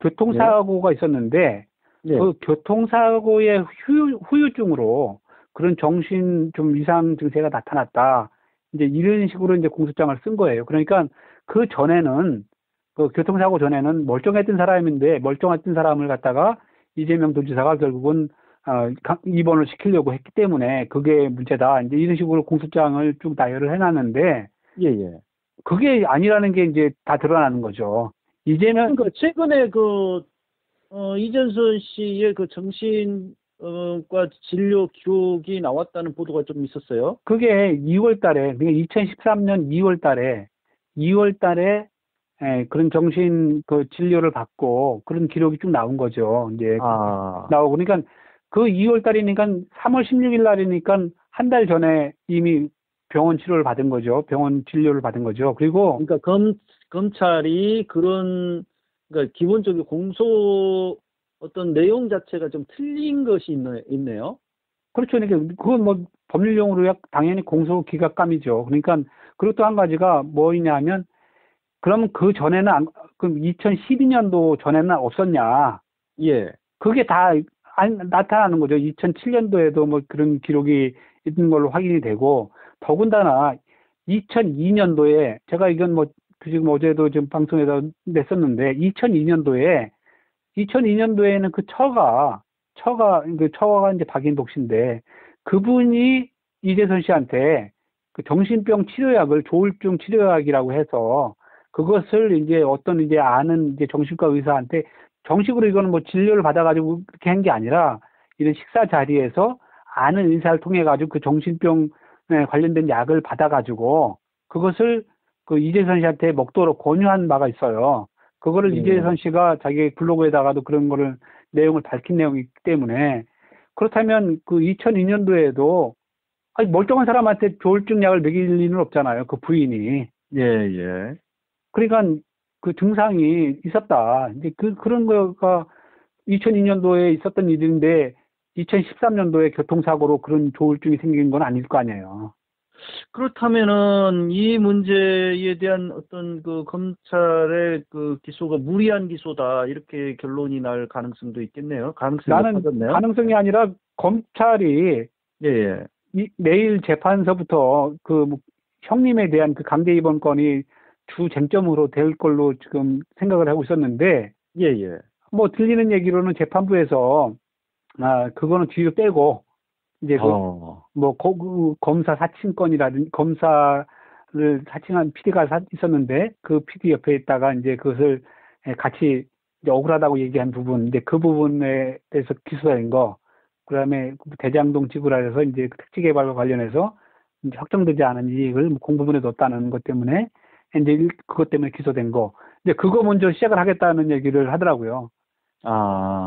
교통사고가 있었는데 예. 그 교통사고의 후유증으로 그런 정신 좀 이상 증세가 나타났다. 이제 이런 식으로 이제 공소장을 쓴 거예요. 그러니까 그 전에는 그 교통사고 전에는 멀쩡했던 사람인데 멀쩡했던 사람을 갖다가 이재명 도지사가 결국은 입원을 시키려고 했기 때문에 그게 문제다. 이제 이런 식으로 공소장을 쭉 나열을 해놨는데 예. 그게 아니라는 게 이제 다 드러나는 거죠. 이재명 그러니까 최근에 이재선 씨의 그 정신과 진료 기록이 나왔다는 보도가 좀 있었어요. 그게 2월 달에, 그러니까 2013년 2월 달에 그런 정신 그 진료를 받고 그런 기록이 쭉 나온 거죠. 이제 나오고 그러니까 그 2월 달이니까 3월 16일 날이니까 한 달 전에 이미 병원 치료를 받은 거죠. 병원 진료를 받은 거죠. 그리고 그러니까 검찰이 그러니까 기본적인 공소 어떤 내용 자체가 좀 틀린 것이 있네요. 그렇죠. 그러니까 그건 뭐 법률용어로 당연히 공소 기각감이죠. 그러니까 그리고 또 한 가지가 뭐냐면 그러면 그 전에는 그럼 2012년도 전에는 없었냐? 예. 그게 다 나타나는 거죠. 2007년도에도 뭐 그런 기록이 있는 걸로 확인이 되고 더군다나 2002년도에 제가 이건 뭐 지금 어제도 지금 방송에서 냈었는데 2002년도에는 그 처가 이제 박인복 씨인데 그분이 이재선 씨한테 그 정신병 치료약을 조울증 치료약이라고 해서 그것을 이제 어떤 이제 아는 이제 정신과 의사한테 정식으로 이거는 뭐 진료를 받아가지고 그렇게 한 게 아니라 이런 식사 자리에서 아는 의사를 통해 가지고 그 정신병에 관련된 약을 받아가지고 그것을 그 이재선 씨한테 먹도록 권유한 바가 있어요. 그거를 이재선 씨가 자기 블로그에다가도 그런 거를 내용을 밝힌 내용이기 때문에 그렇다면 그 2002년도에도 멀쩡한 사람한테 조울증 약을 먹일 리는 없잖아요. 그 부인이. 예. 그러니까 그 증상이 있었다. 이제 그런 거가 2002년도에 있었던 일인데 2013년도에 교통사고로 그런 조울증이 생긴 건 아닐 거 아니에요. 그렇다면은 이 문제에 대한 어떤 그 검찰의 그 기소가 무리한 기소다 이렇게 결론이 날 가능성도 있겠네요. 가능성이 나는 높아졌네요. 가능성이 아니라 검찰이 예, 예. 내일 재판서부터 그 형님에 대한 그 강제 입원 건이 주 쟁점으로 될 걸로 지금 생각을 하고 있었는데, 예, 예. 뭐 들리는 얘기로는 재판부에서 그거는 뒤로 빼고 이제 그 검사 사칭권이라든지 검사를 사칭한 PD가 있었는데 그 PD 옆에 있다가 이제 그것을 같이 이제 억울하다고 얘기한 부분, 이제 그 부분에 대해서 기소된 거, 그다음에 대장동 지구라해서 이제 택지 개발과 관련해서 이제 확정되지 않은 이익을 공부분에 넣었다는 것 때문에 이제 그것 때문에 기소된 거, 이제 그거 먼저 시작을 하겠다는 얘기를 하더라고요.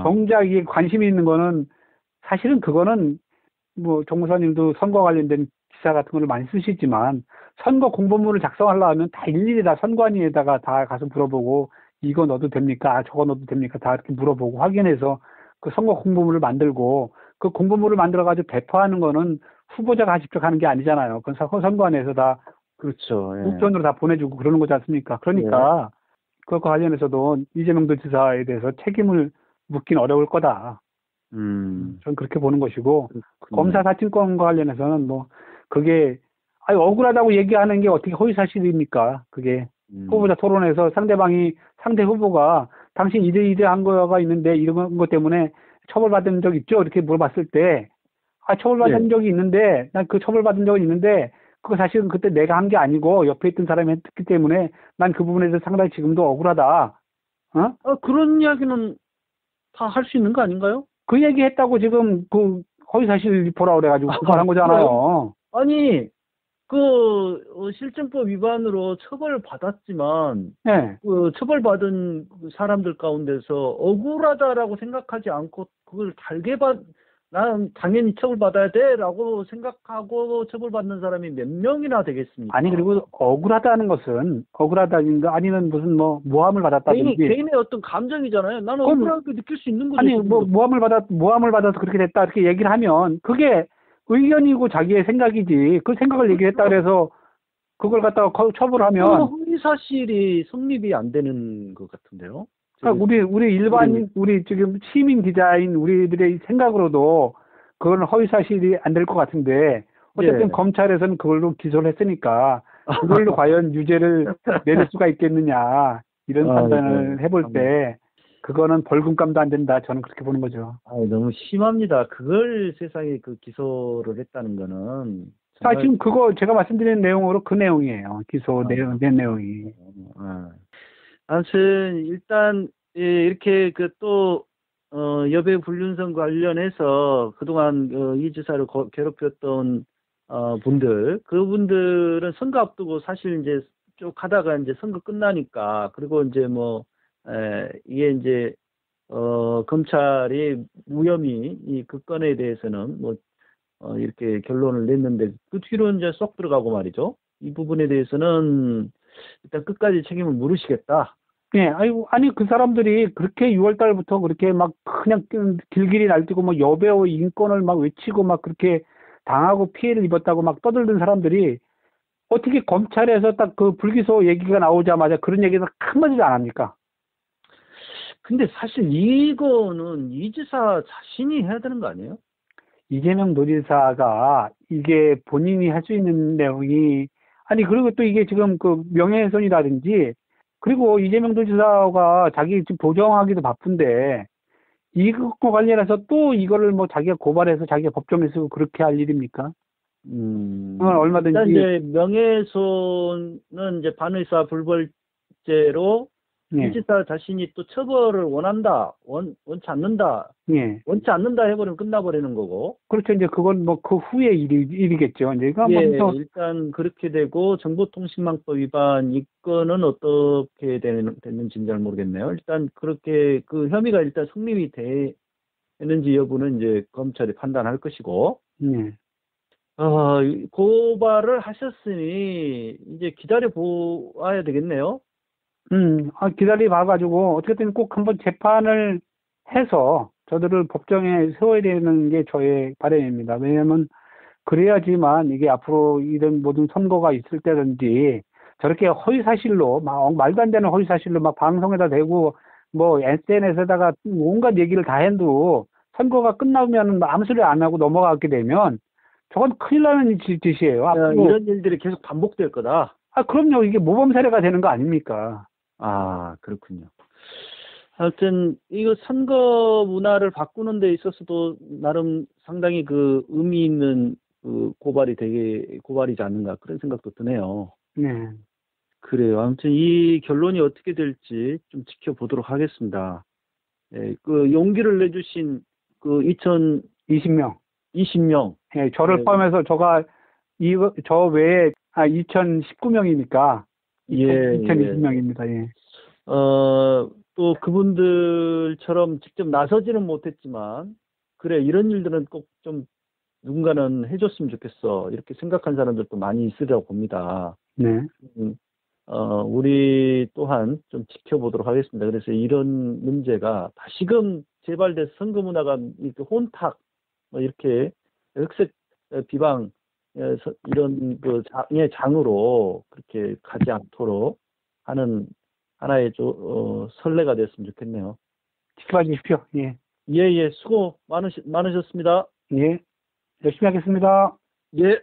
정작 이게 관심이 있는 거는 사실은 그거는 뭐 정무사님도 선거 관련된 기사 같은 걸 많이 쓰시지만 선거 공보문을 작성하려면 다 일일이 다 선관위에다가 다 가서 물어보고 이거 넣어도 됩니까? 저거 넣어도 됩니까? 다 이렇게 물어보고 확인해서 그 선거 공보문을 만들고 그 공보문을 만들어가지고 배포하는 거는 후보자가 직접 하는 게 아니잖아요. 그건 선관위에서 다 그렇죠. 예. 국전으로 다 보내주고 그러는 거지 않습니까? 그러니까 그것과 관련해서도 이재명 도지사에 대해서 책임을 묻긴 어려울 거다. 저는 그렇게 보는 것이고, 검사 사칭권과 관련해서는 뭐 그게 억울하다고 얘기하는 게 어떻게 허위사실입니까? 그게 후보자 토론에서 상대 후보가 당신 이대한 거가 있는데 이런 것 때문에 처벌받은 적 있죠? 이렇게 물어봤을 때 처벌받은 적이 있는데 난 그 처벌받은 적은 있는데 그거 사실은 그때 내가 한 게 아니고 옆에 있던 사람이 했기 때문에 난 그 부분에 대해서 상당히 지금도 억울하다. 그런 이야기는 다 할 수 있는 거 아닌가요? 그 얘기 했다고 지금 그 허위사실 보라 그래가지고 그걸 한 거잖아요. 아니, 그 실정법 위반으로 처벌받았지만 네. 그 처벌받은 사람들 가운데서 억울하다라고 생각하지 않고 그걸 난 당연히 처벌받아야 돼라고 생각하고 처벌받는 사람이 몇 명이나 되겠습니까? 아니, 그리고 억울하다는 것은 억울하다든가 아니면 무슨 뭐 모함을 받았다든지 개인의 어떤 감정이잖아요. 나는 억울하게 느낄 수 있는 거죠. 아니, 뭐 모함을 받아서 그렇게 됐다 이렇게 얘기를 하면 그게 의견이고 자기의 생각이지. 그 생각을 얘기했다 그래서 그걸 갖다가 처벌하면 허위 사실이 성립이 안 되는 것 같은데요. 그러니까 우리 지금 시민 기자인 우리들의 생각으로도 그건 허위 사실이 안 될 것 같은데 어쨌든 검찰에서는 그걸로 기소를 했으니까 그걸로 과연 유죄를 내릴 수가 있겠느냐 이런 판단을 해볼 때 그거는 벌금감도 안 된다. 저는 그렇게 보는 거죠. 너무 심합니다. 그걸 세상에 그 기소를 했다는 거는. 지금 그거 제가 말씀드린 내용으로 그 내용이에요. 기소 낸 내용이. 아무튼 일단 이렇게 여배 불륜성 관련해서 그동안 이 지사를 괴롭혔던 그분들은 선거 앞두고 사실 이제 쭉 하다가 이제 선거 끝나니까 그리고 이제 이게 이제 검찰이 무혐의 그 건에 대해서는 이렇게 결론을 냈는데 그 뒤로 이제 쏙 들어가고 말이죠. 이 부분에 대해서는 일단 끝까지 책임을 물으시겠다. 네, 아니 그 사람들이 그렇게 6월 달부터 그렇게 막 그냥 길길이 날뛰고 뭐 여배우 인권을 막 외치고 막 그렇게 당하고 피해를 입었다고 막 떠들던 사람들이 어떻게 검찰에서 딱 그 불기소 얘기가 나오자마자 그런 얘기를 한마디도 안 합니까? 근데 사실 이거는 이 지사 자신이 해야 되는 거 아니에요? 이재명 도지사가 이게 본인이 할 수 있는 내용이 그리고 또 이게 지금 그 명예훼손이라든지 그리고 이재명 도지사가 자기 지금 도정하기도 바쁜데 이것과 관련해서 또 이거를 뭐 자기가 고발해서 자기가 법정에서 그렇게 할 일입니까? 그건 얼마든지. 일단 이제 명예훼손은 이제 반의사 불벌죄로 이 지사 자신이 또 처벌을 원치 않는다. 원치 않는다 해버리면 끝나버리는 거고. 그렇죠. 이제 그건 뭐 그 후의 일이겠죠. 이제 일단 그렇게 되고 정보통신망법 위반 이 건은 어떻게 됐는지는 잘 모르겠네요. 일단 그렇게 그 혐의가 일단 성립이 되는지 여부는 이제 검찰이 판단할 것이고. 고발을 하셨으니 이제 기다려 보아야 되겠네요. 기다려 봐가지고 어쨌든 꼭 한번 재판을 해서 저들을 법정에 세워야 되는 게 저의 바람입니다. 왜냐하면 그래야지만 이게 앞으로 이런 모든 선거가 있을 때든지 저렇게 허위사실로 막 말도 안 되는 허위사실로 막 방송에다 대고 뭐 SNS에다가 온갖 얘기를 다 해도 선거가 끝나면 아무 소리 안 하고 넘어가게 되면 저건 큰일 나는 짓이에요. 앞으로. 이런 일들이 계속 반복될 거다. 그럼요. 이게 모범 사례가 되는 거 아닙니까? 아, 그렇군요. 하여튼 이거 선거 문화를 바꾸는 데 있어서도 나름 상당히 그 의미 있는 그 고발이지 않는가 그런 생각도 드네요. 네. 그래요. 아무튼 이 결론이 어떻게 될지 좀 지켜보도록 하겠습니다. 예, 그 용기를 내주신 그 20명. 20명. 예, 저를 네. 포함해서 저 외에 2019명이니까 예, 2020명입니다. 예. 또 그분들처럼 직접 나서지는 못했지만, 그래, 이런 일들은 꼭 좀 누군가는 해줬으면 좋겠어. 이렇게 생각한 사람들도 많이 있으리라고 봅니다. 네. 우리 또한 좀 지켜보도록 하겠습니다. 그래서 이런 문제가 다시금 재발돼서 선거 문화가 이렇게 혼탁, 뭐 이렇게 흑색 비방, 이런 그 장으로 그렇게 가지 않도록 하는 하나의 선례가 됐으면 좋겠네요. 지켜봐 주십시오. 예. 예, 수고 많으셨습니다. 예. 열심히 하겠습니다. 예.